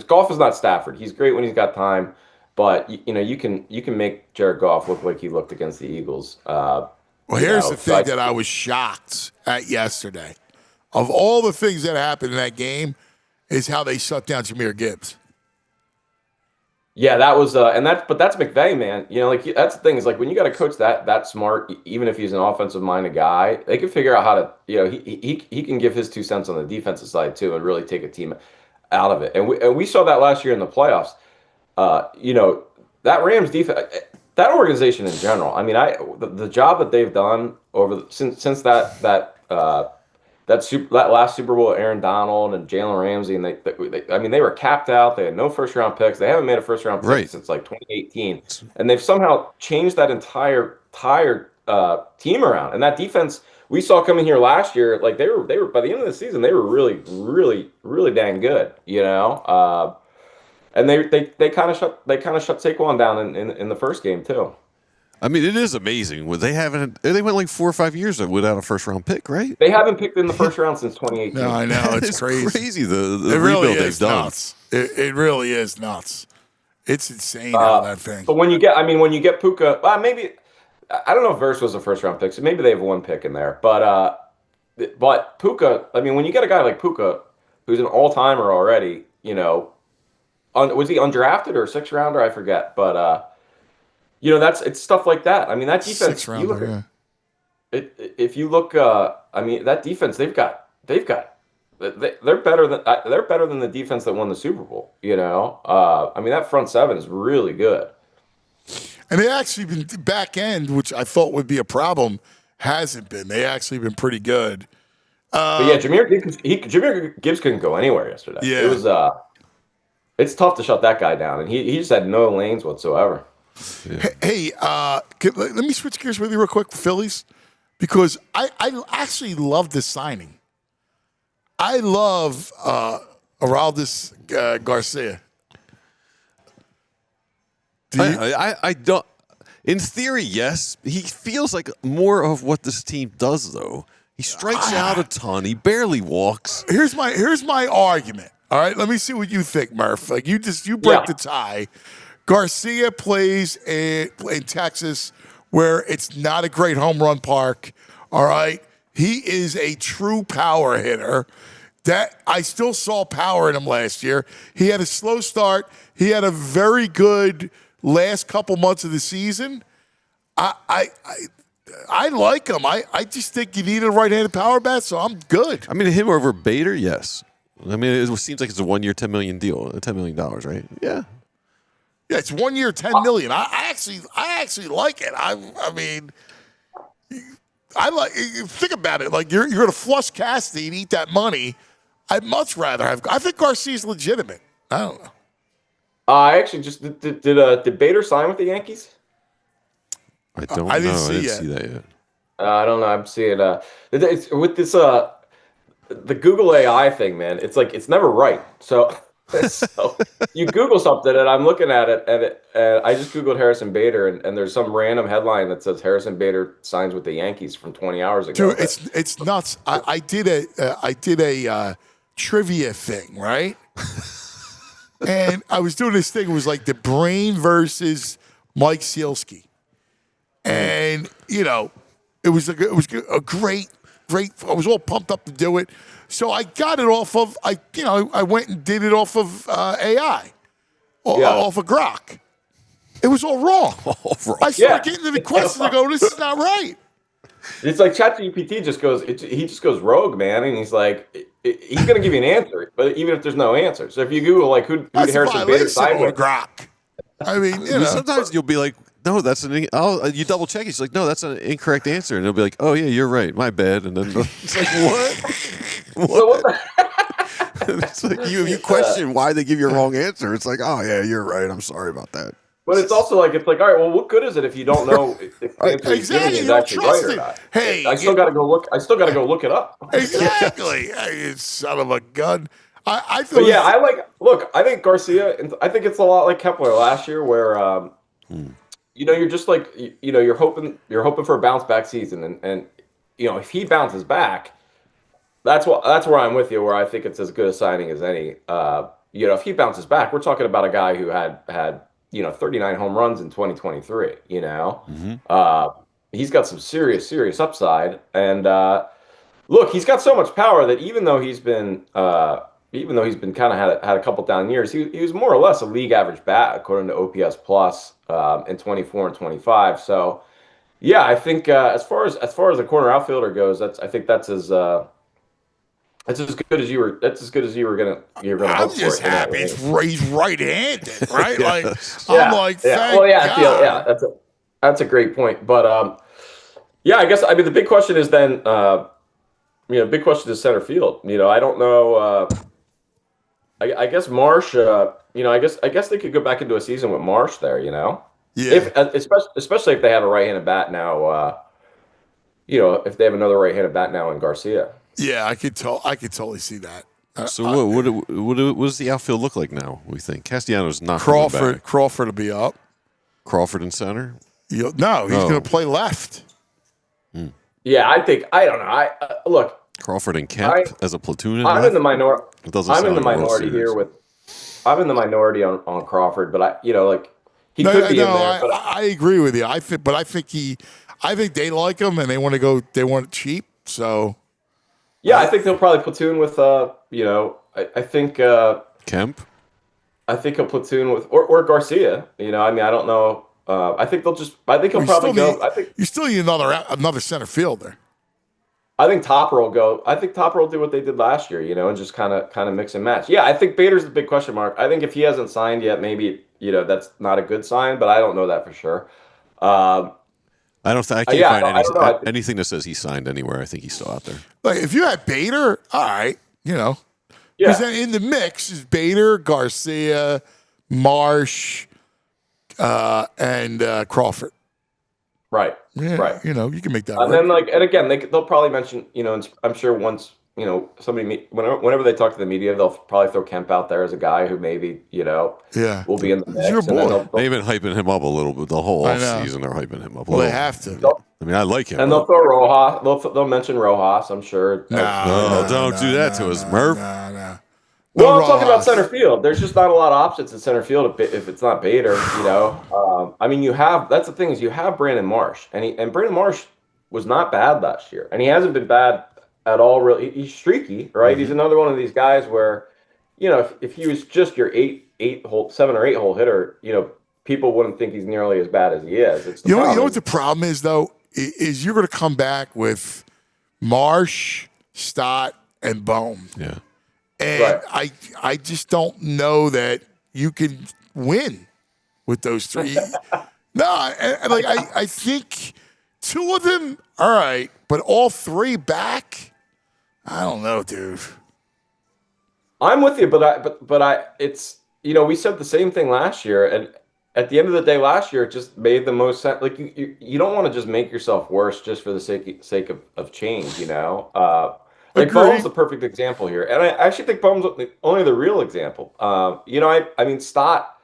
Goff is not Stafford. He's great when he's got time, but you know you can make Jared Goff look like he looked against the Eagles. Well, here's the thing that I was shocked at yesterday. Of all the things that happened in that game, is how they shut down Jahmyr Gibbs. Yeah, that was but that's McVay, man. You know, like that's the thing is like when you got a coach that smart, even if he's an offensive minded guy, they can figure out how to, you know, he can give his 2 cents on the defensive side too and really take a team out of it. And we saw that last year in the playoffs. You know, that Rams defense, that organization in general. I mean, the job that they've done since that last Super Bowl, Aaron Donald and Jalen Ramsey, and they were capped out. They had no first round picks. They haven't made a first round pick since like 2018, and they've somehow changed that entire team around. And that defense we saw coming here last year, like they were by the end of the season, they were really dang good, you know. And they kind of shut Saquon down in the first game too. I mean, it is amazing. They went like 4 or 5 years without a first round pick, right? They haven't picked in the first round since 2018. No, I know it's crazy. The it really rebuild is they've done. Nuts. It really is nuts. It's insane how that thing. But when you get Puka, maybe I don't know if Verse was a first round pick, so maybe they have 1 pick in there. But Puka, I mean, when you get a guy like Puka, who's an all timer already, you know, was he undrafted or a 6th rounder? I forget, but. You know, it's stuff like that. I mean, that defense. 6th rounder, if you look, I mean, that defense they're better than the defense that won the Super Bowl. You know, I mean, that front 7 is really good. And they actually been back end, which I thought would be a problem, hasn't been. They actually been pretty good. But yeah, Jahmyr Gibbs couldn't go anywhere yesterday. Yeah, it was. It's tough to shut that guy down, and he just had no lanes whatsoever. Yeah. Hey, let me switch gears with you real quick, Phillies, because I actually love this signing. I love Araldis Garcia. I don't. In theory, yes. He feels like more of what this team does, though. He strikes out a ton. He barely walks. Here's my argument. All right, let me see what you think, Murph. Like you break the tie. Garcia plays in Texas, where it's not a great home run park. All right, he is a true power hitter. That I still saw power in him last year. He had a slow start. He had a very good last couple months of the season. I like him. I just think you need a right-handed power bat, so I'm good. I mean, him over Bader, yes. I mean, it seems like it's a 1 year, $10 million deal, $10 million, right? Yeah. Yeah, it's 1 year, $10 million. I actually like it. I mean, I like. Think about it. Like you're going to flush Cassidy and eat that money. I'd much rather have. I think Garcia's legitimate. I don't know. I actually just did Bader sign with the Yankees? I don't know. I didn't see that yet. I don't know. I'm seeing it's with this the Google AI thing, man. It's like it's never right. So you Google something, and I'm looking at it, and I just Googled Harrison Bader, and there's some random headline that says Harrison Bader signs with the Yankees from 20 hours ago. Dude, it's nuts. I did a trivia thing, right? And I was doing this thing. It was like the Brain versus Mike Sealski, and you know, it was a great. I was all pumped up to do it. So I got it off of, I went and did it off of AI, off of Grok. It was all wrong. I started getting to the questions and go, this is not right. It's like ChatGPT he just goes rogue, man, and he's like, he's gonna give you an answer, but even if there's no answer. So if you Google like who That's a Harrison Bader violation signed on with, Grok. I mean, you know. Sometimes you'll be like, no, that's you double check. He's like, no, that's an incorrect answer, and he'll be like, oh yeah, you're right, my bad. And then it's like, what? So what the It's like you question why they give you a wrong answer. It's like, oh yeah, you're right. I'm sorry about that. But it's also like, all right, well, what good is it if you don't know if the answer he's giving Exactly, is you don't actually trust right or it. not? Hey, I still got to go look. I still got to go look it up. Exactly. Hey, you son of a gun. I feel. But yeah, I think Garcia. I think it's a lot like Kepler last year, where you're just like you're hoping for a bounce back season, and if he bounces back, that's where I'm with you. Where I think it's as good a signing as any. If he bounces back, we're talking about a guy who had 39 home runs in 2023. He's got some serious upside, and look, he's got so much power that even though he's been kind of had a couple down years, he was more or less a league average bat according to OPS plus in 24 and 25. So yeah, I think as far as the corner outfielder goes, I think that's as good as you were. That's as good as you're gonna. I'm just happy he's right-handed, right? Like yeah, I'm like, yeah. thank Well, yeah, God. That's a great point. But yeah, I guess the big question is then, big question is center field. I don't know. I guess Marsh. I guess they could go back into a season with Marsh there. Yeah. Especially if they have a right-handed bat now. If they have another right-handed bat now in Garcia. Yeah, I could totally see that. So what does the outfield look like now? We think Castellanos not Crawford. Crawford will be up. Crawford in center. No, he's going to play left. Yeah, I don't know. Look. Crawford and Kemp as a platoon. I'm in the minority. I'm in the minority here I'm in the minority on Crawford, but he could be in there. But I agree with you. I think they like him and they want to go. They want it cheap. So. Yeah, I think they'll probably platoon with. I think Kemp. I think he'll platoon with or Garcia. I don't know. I think they'll just. I think he'll probably go. I think you still need another center fielder. I think Topper will go. I think Topper will do what they did last year, and just kind of mix and match. Yeah, I think Bader's the big question mark. I think if he hasn't signed yet, maybe that's not a good sign, but I don't know that for sure. I can't find anything that says he signed anywhere. I think he's still out there. Like if you had Bader, all right, because then in the mix is Bader, Garcia, Marsh, and Crawford. Right. Yeah, right. You can make that. And work. then and again, they'll probably mention, and I'm sure once, somebody whenever they talk to the media, they'll probably throw Kemp out there as a guy who maybe, will be in the mix. Your boy. They've been hyping him up a little bit the whole offseason. They're hyping him up. Well, they have to. I like him. And they'll throw Rojas. They'll mention Rojas, I'm sure. Don't do that to us, Murph. No. Well, I'm talking about center field. There's just not a lot of options in center field if it's not Bader. You have that's the thing is you have Brandon Marsh, and Brandon Marsh was not bad last year, and he hasn't been bad at all. Really, he's streaky, right? Mm-hmm. He's another one of these guys where, if he was just your 7 or 8 hole hitter, people wouldn't think he's nearly as bad as he is. It's you know what the problem is though is you're going to come back with Marsh, Stott, and Bohm. Yeah. And right. I just don't know that you can win with those three. I think 2 of them, all right, but all 3 back, I don't know, dude. I'm with you, but it's we said the same thing last year, and at the end of the day, last year it just made the most sense. Like you don't want to just make yourself worse just for the sake of change, Like Bohm's the perfect example here, and I actually think Bohm's only the real example. Stott.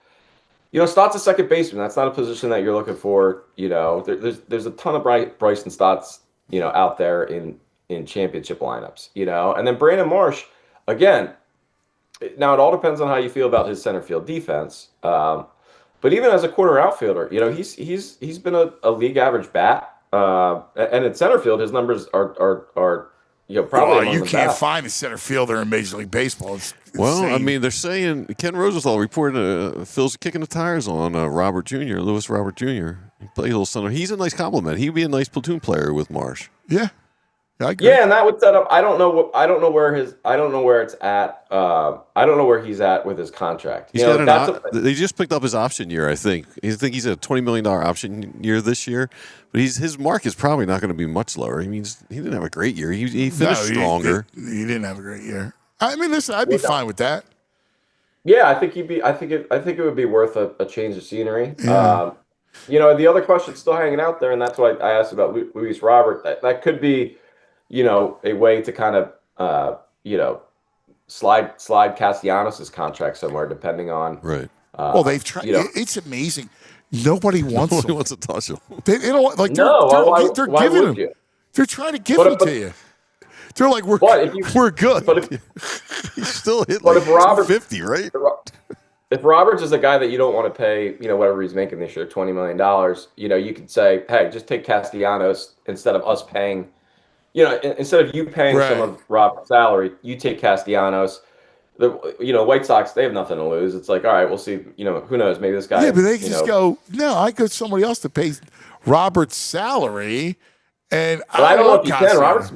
Stott's a second baseman. That's not a position that you're looking for. There's a ton of Bryson Stotts, out there in championship lineups. And then Brandon Marsh, again. Now it all depends on how you feel about his center field defense. But even as a corner outfielder, he's been a league average bat, and in center field his numbers are probably Well, among you the can't best. find a center fielder in Major League Baseball. It's Well, I insane. mean, they're saying Ken Rosenthal reported Phil's kicking the tires on Robert Jr., Lewis Robert Jr. He plays a little center. He's a nice compliment. He'd be a nice platoon player with Marsh. yeah, I agree. Yeah, and that would set up. I don't know where it's at. I don't know where he's at with his contract. He's got they just picked up his option year, I think. I think he's a $20 million option year this year, but his mark is probably not going to be much lower. He didn't have a great year. He finished stronger. He didn't have a great year. I mean, listen, I'd be fine with that. Yeah, I think I think it would be worth a change of scenery. Yeah. The other question's still hanging out there, and that's why I asked about Luis Robert. That could be, a way to kind of, slide Castellanos' contract somewhere, depending on. Right. Well, they've tried. It's amazing. Nobody wants Nobody him. wants to touch him. They don't like. They're why giving would him. you? They're trying to give him to you. They're like, we're good. But He's still hit But like if Robert- 50, right? if Roberts is a guy that you don't want to pay, whatever he's making this year, $20 million, you could say, hey, just take Castellanos instead of us paying, instead of you paying some of Robert's salary, you take Castellanos. The White Sox, they have nothing to lose. It's like, all right, we'll see. Who knows? Maybe this guy. Yeah, but they can just go. No, I got somebody else to pay Robert's salary, and But I don't know if you can. Robert's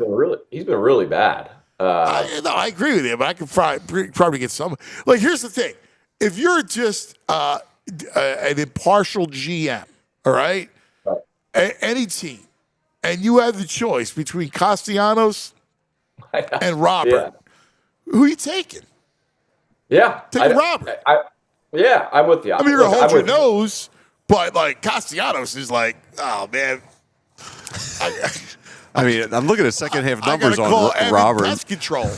he's been really bad. I agree with you, but I could probably get some. Like, here's the thing: if you're just an impartial GM, all right, any team, and you have the choice between Castellanos and Robert, who are you taking? Yeah, Take Robert. I'm with you. I mean, you're gonna hold your nose, but like Castellanos is like, oh man. I mean, I'm looking at second half I numbers gotta call on Evan Robert. Pest control.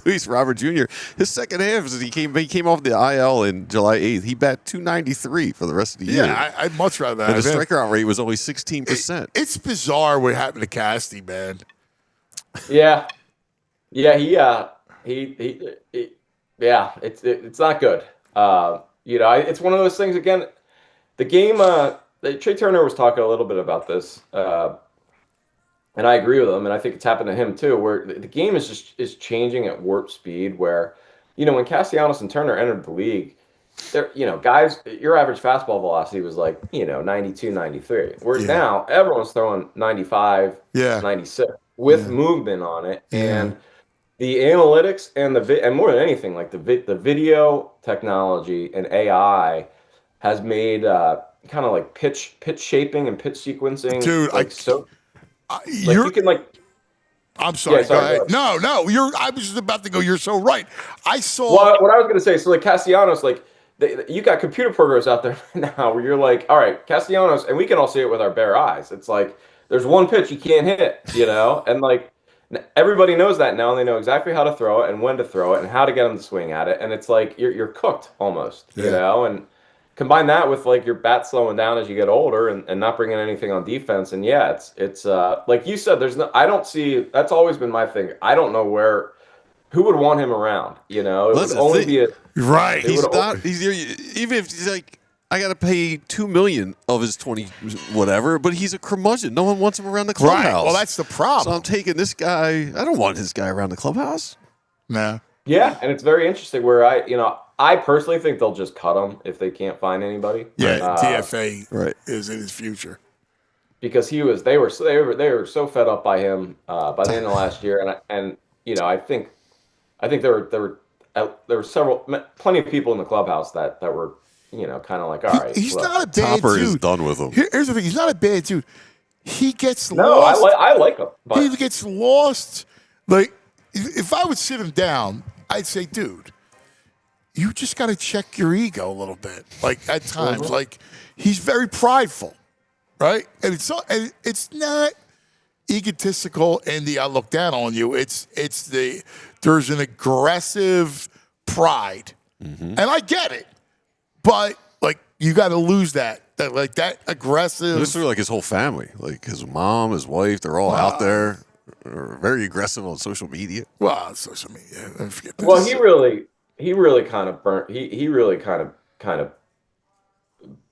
Luis Robert Jr. His second half is he came off the IL in July 8th. He bat 293 for the rest of the year. Yeah, I'd much rather that. And the strikeout rate was only 16%. It's bizarre what happened to Casty, man. Yeah, it's not good. It's one of those things. Again, the game. Trey Turner was talking a little bit about this, and I agree with him. And I think it's happened to him too, where the game is changing at warp speed. Where, when Castellanos and Turner entered the league, guys, your average fastball velocity was like 92, 93. Whereas now everyone's throwing 95, 96 with movement on it, and the analytics and more than anything, like the video technology and AI has made kind of like pitch shaping and pitch sequencing. Dude, you can like. I'm sorry. Yeah, sorry go ahead. No. I was just about to go. You're so right. I saw. Well, what I was going to say. So like Castellanos, like you got computer programs out there now where you're like, all right, Castellanos, and we can all see it with our bare eyes. It's like there's one pitch you can't hit, and like. Everybody knows that now, and they know exactly how to throw it and when to throw it and how to get them to swing at it. And it's like you're cooked almost, and combine that with like your bat slowing down as you get older and not bringing anything on defense. And it's like you said, I don't see, that's always been my thing. I don't know who would want him around, it would only be right. He's not, even if he's like, I got to pay $2 million of his 20 whatever, but he's a curmudgeon. No one wants him around the clubhouse. Right. Well, that's the problem. So I'm taking this guy. I don't want his guy around the clubhouse. No. Yeah, and it's very interesting where I personally think they'll just cut him if they can't find anybody. Yeah, DFA is in his future. Because they were so fed up by him by the end of last year, and I think there were plenty of people in the clubhouse that were. Kind of like, all right. He's not a bad Topper dude. is done with him. Here's the thing. He's not a bad dude. He gets no, lost. I like him. But. He gets lost. Like, if I would sit him down, I'd say, dude, you just got to check your ego a little bit. Like, at times. Like, he's very prideful, right? And it's not egotistical in the I look down on you. There's an aggressive pride. Mm-hmm. And I get it. But like you got to lose that aggressive. This is like his whole family, like his mom, his wife. They're all out there, very aggressive on social media. Well, social media. I forget this. Well, he really kind of burnt. He really kind of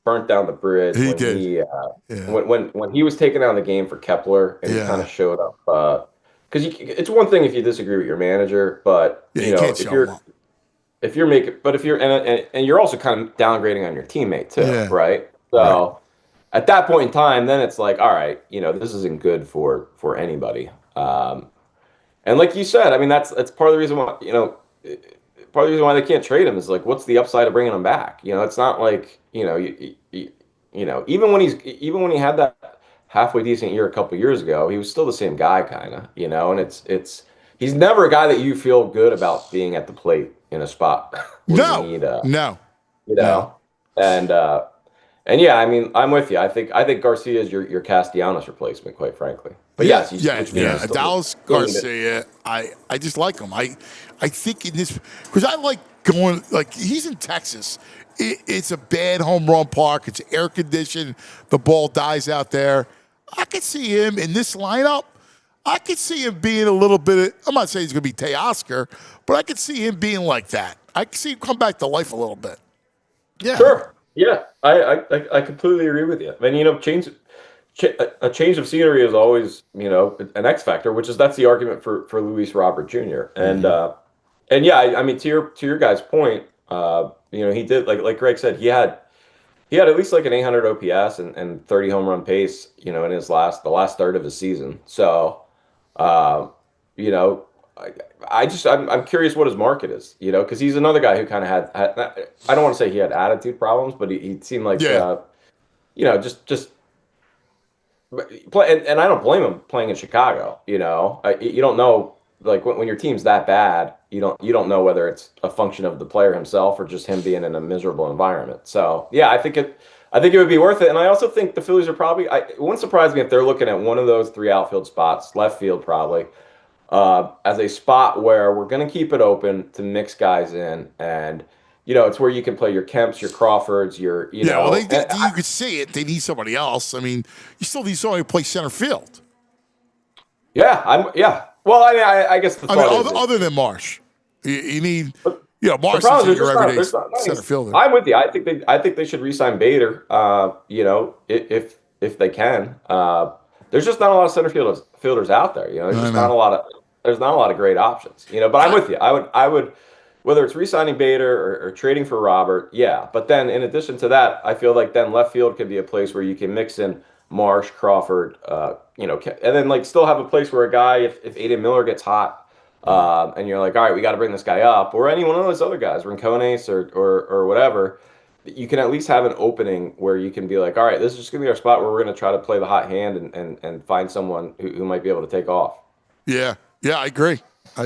burnt down the bridge. He when did. When he was taken out of the game for Kepler, and he kind of showed up because it's one thing if you disagree with your manager, but Yeah, you know, can't show 'em up. if you're making, but if you're and you're also kind of downgrading on your teammate too, Yeah. right? So at that point in time, then it's like, all right, you know, this isn't good for anybody. And like you said, I mean, that's part of the reason why, you know, part of the reason why they can't trade him is like, what's the upside of bringing him back? You know, it's not like, you know, you know, even when he had that halfway decent year a couple years ago, he was still the same guy, kind of, you know. And he's never a guy that you feel good about being at the plate in a spot where you need, No. you know, and yeah, I mean, I'm with you. I think Garcia is your Castellanos replacement, quite frankly. But yes, Dallas Garcia, I just like him. I think in this, because I like going, like, he's in Texas. It's a bad home run park. It's air conditioned. The ball dies out there. I could see him in this lineup. I could see him being a little bit, I'm not saying he's going to be Teoscar, but I could see him being like that. I could see him come back to life a little bit. Yeah. Sure. Yeah. I completely agree with you. I mean, you know, a change of scenery is always, you know, an X factor, that's the argument for Luis Robert Jr. And yeah, I mean, to your guy's point, you know, he did, like Greg said, he had at least like an 800 OPS and 30 home run pace, you know, in the last third of his season. So, you know, I'm curious what his market is, you know, because he's another guy who kind of had, I don't want to say he had attitude problems, but he seemed like, you know, just play. And I don't blame him playing in Chicago. You know, you don't know, like when your team's that bad, you don't know whether it's a function of the player himself or just him being in a miserable environment. So yeah, I think it would be worth it. And I also think the Phillies are probably, it wouldn't surprise me if they're looking at one of those 3 outfield spots, left field probably, as a spot where we're going to keep it open to mix guys in. And, you know, it's where you can play your Kemps, your Crawfords, you know. Well, you could see it. They need somebody else. I mean, you still need somebody to play center field. Yeah. Well, I guess the thought is other than Marsh, you need, you know, Marsh is your everyday center fielder. I'm with you. I think they should re-sign Bader. You know, if they can. There's just not a lot of center fielders out there. You know, there's not a lot of great options. You know, but I'm with you. I would whether it's re-signing Bader or trading for Robert. Yeah, but then in addition to that, I feel like then left field could be a place where you can mix in Marsh, Crawford, you know, and then like still have a place where a guy, if Aiden Miller gets hot, and you're like, all right, we got to bring this guy up, or any one of those other guys, Rincones or whatever, you can at least have an opening where you can be like, all right, this is just gonna be our spot where we're gonna try to play the hot hand and find someone who might be able to take off. Yeah, I agree. Yeah,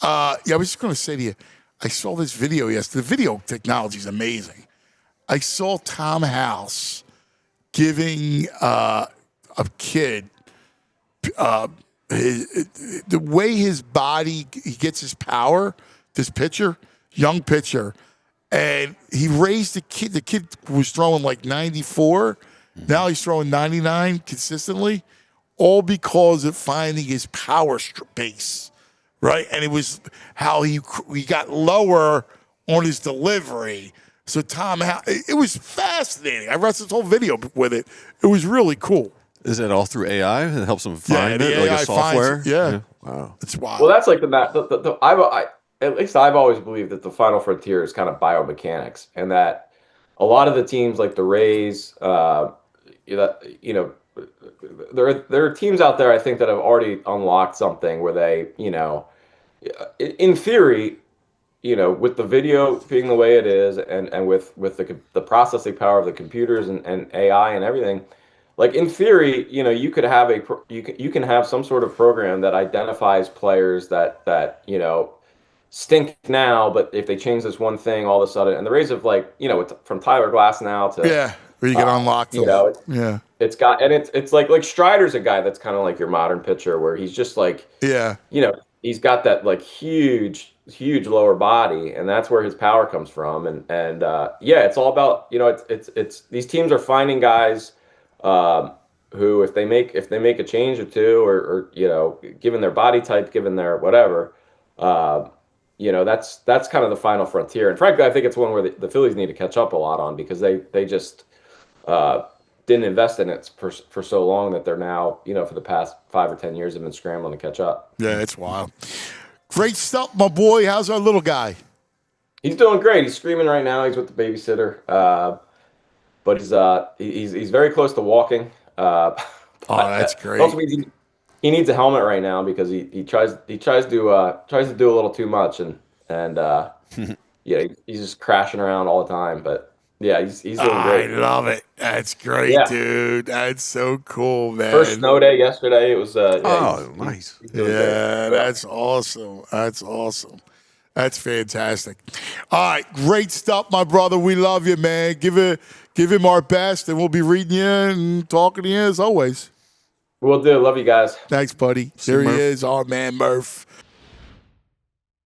I was just gonna say to you, I saw this video yesterday. The video technology is amazing. I saw Tom House giving a kid the way his body, he gets his power, this pitcher, young pitcher, and he raised the kid. The kid was throwing like 94. Now he's throwing 99 consistently, all because of finding his power base, right? And it was how he got lower on his delivery. So Tom, it was fascinating. I watched this whole video with it. It was really cool. Is it all through AI? It helps them find it, like a software? Yeah. Wow. It's wild. Well, that's like at least I've always believed that the final frontier is kind of biomechanics, and that a lot of the teams like the Rays, you know, there are teams out there I think that have already unlocked something where they, you know, in theory, you know, with the video being the way it is, and with the processing power of the computers and AI and everything, like in theory, you know, you could have you can have some sort of program that identifies players that you know stink now, but if they change this one thing, all of a sudden, and the Rays have, like, you know, from Tyler Glass now to where you can unlock them. You know, it's got, and it's like Strider's a guy that's kind of like your modern pitcher where he's just like, you know, he's got that like huge lower body, and that's where his power comes from. And yeah, it's all about, you know, it's these teams are finding guys who if they make a change or two, or you know, given their body type, given their whatever, you know, that's kind of the final frontier. And frankly, I think it's one where the Phillies need to catch up a lot on, because they just didn't invest in it for so long that they're now, for the past 5 or 10 years have been scrambling to catch up. Yeah, it's wild. Great stuff, my boy. How's our little guy? He's doing great. He's screaming right now. He's with the babysitter, but he's very close to walking. Oh, that's great. Also means he needs a helmet right now because he tries to do a little too much and yeah, he's just crashing around all the time. But yeah, he's doing great. I love it. That's great, dude. That's so cool, man. First snow day yesterday. It was nice. Yeah, that's awesome. That's awesome. That's fantastic. All right, great stuff, my brother. We love you, man. Give him our best, and we'll be reading you and talking to you as always. Will do. Love you guys. Thanks, buddy. There he is, our man Murph.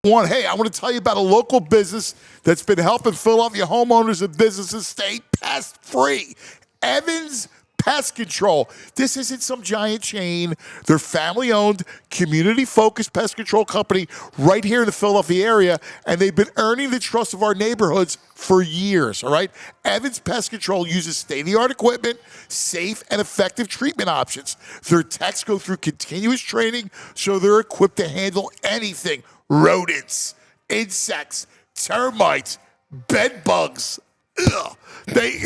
Hey, I want to tell you about a local business that's been helping Philadelphia homeowners and businesses stay pest-free. Evans Pest Control. This isn't some giant chain. They're family-owned, community-focused pest control company right here in the Philadelphia area, and they've been earning the trust of our neighborhoods for years, all right? Evans Pest Control uses state-of-the-art equipment, safe and effective treatment options. Their techs go through continuous training, so they're equipped to handle anything. Rodents, insects, termites, bed bugs. Ugh. They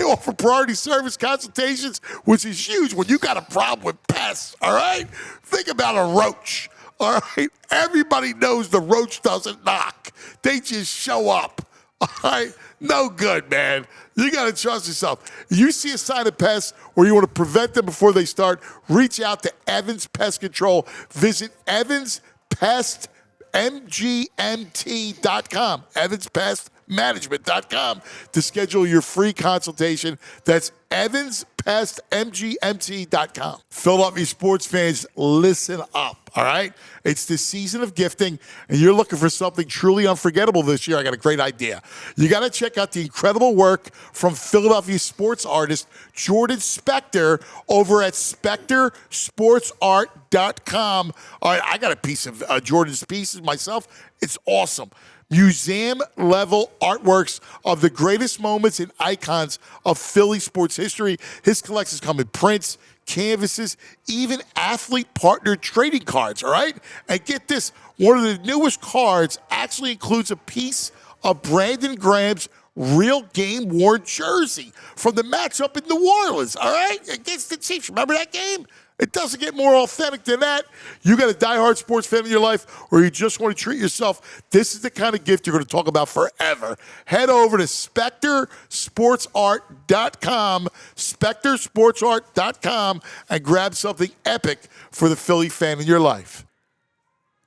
offer priority service consultations, which is huge when you got a problem with pests, all right? Think about a roach, all right? Everybody knows the roach doesn't knock. They just show up, all right? No good, man. You got to trust yourself. You see a sign of pests or you want to prevent them before they start, reach out to Evans Pest Control. Visit evanspestmgmt.com, evanspestmanagement.com to schedule your free consultation. That's evanspestmgmt.com. Philadelphia sports fans, listen up, all right? It's the season of gifting, and you're looking for something truly unforgettable this year. I got a great idea. You got to check out the incredible work from Philadelphia sports artist Jordan Spector over at SpectorSportsArt.com. All right, I got a piece of Jordan's pieces myself. It's awesome. Museum-level artworks of the greatest moments and icons of Philly sports history. His collections come in prints, canvases, even athlete-partnered trading cards, all right? And get this, one of the newest cards actually includes a piece of Brandon Graham's real game-worn jersey from the matchup in New Orleans, all right? Against the Chiefs. Remember that game? It doesn't get more authentic than that. You got a diehard sports fan in your life or you just want to treat yourself, this is the kind of gift you're going to talk about forever. Head over to SpectorSportsArt.com, SpectorSportsArt.com, and grab something epic for the Philly fan in your life.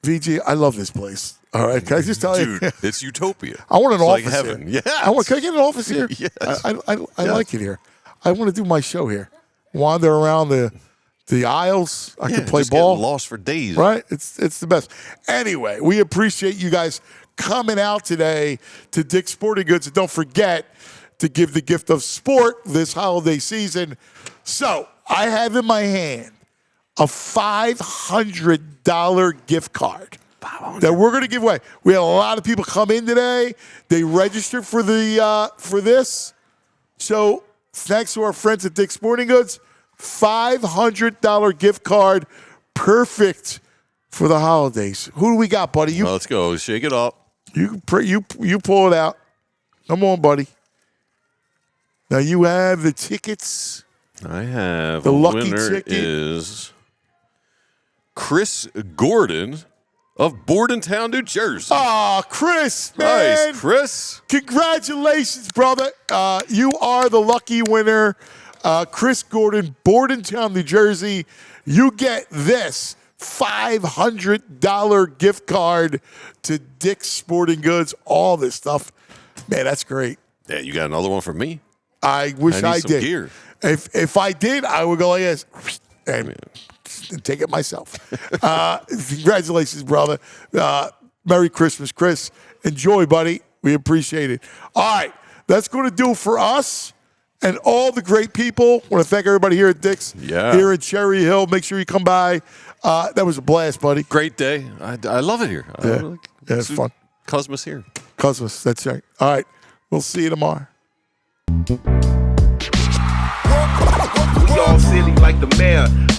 VG, I love this place. All right, can I just tell you? Dude, it's utopia. I want an office like heaven. here. Yeah. Can I get an office here? Yes. I like it here. I want to do my show here. Wander around the aisles. I can play just ball. Get lost for days. Right? It's the best. Anyway, we appreciate you guys coming out today to Dick's Sporting Goods. And don't forget to give the gift of sport this holiday season. So I have in my hand a $500 gift card that we're going to give away. We had a lot of people come in today. They registered for this. So thanks to our friends at Dick's Sporting Goods, $500 gift card, perfect for the holidays. Who do we got, buddy? Well, let's go. Shake it up. You pull it out. Come on, buddy. Now you have the tickets. I have the lucky winner ticket. Is Chris Gordon of Bordentown, New Jersey. Oh, Chris, man. Nice, Chris. Congratulations, brother. You are the lucky winner. Chris Gordon, Bordentown, New Jersey. You get this $500 gift card to Dick's Sporting Goods. All this stuff. Man, that's great. Yeah, you got another one for me? I wish I need some did. Gear. If I did, I would go like this and take it myself. Congratulations, brother. Merry Christmas, Chris. Enjoy, buddy. We appreciate it. All right, that's going to do it for us. And all the great people. I want to thank everybody here at Dick's, here at Cherry Hill. Make sure you come by. That was a blast, buddy. Great day. I love it here. Yeah, it's fun. Cosmos here. Cosmos, that's right. All right, we'll see you tomorrow. the mayor.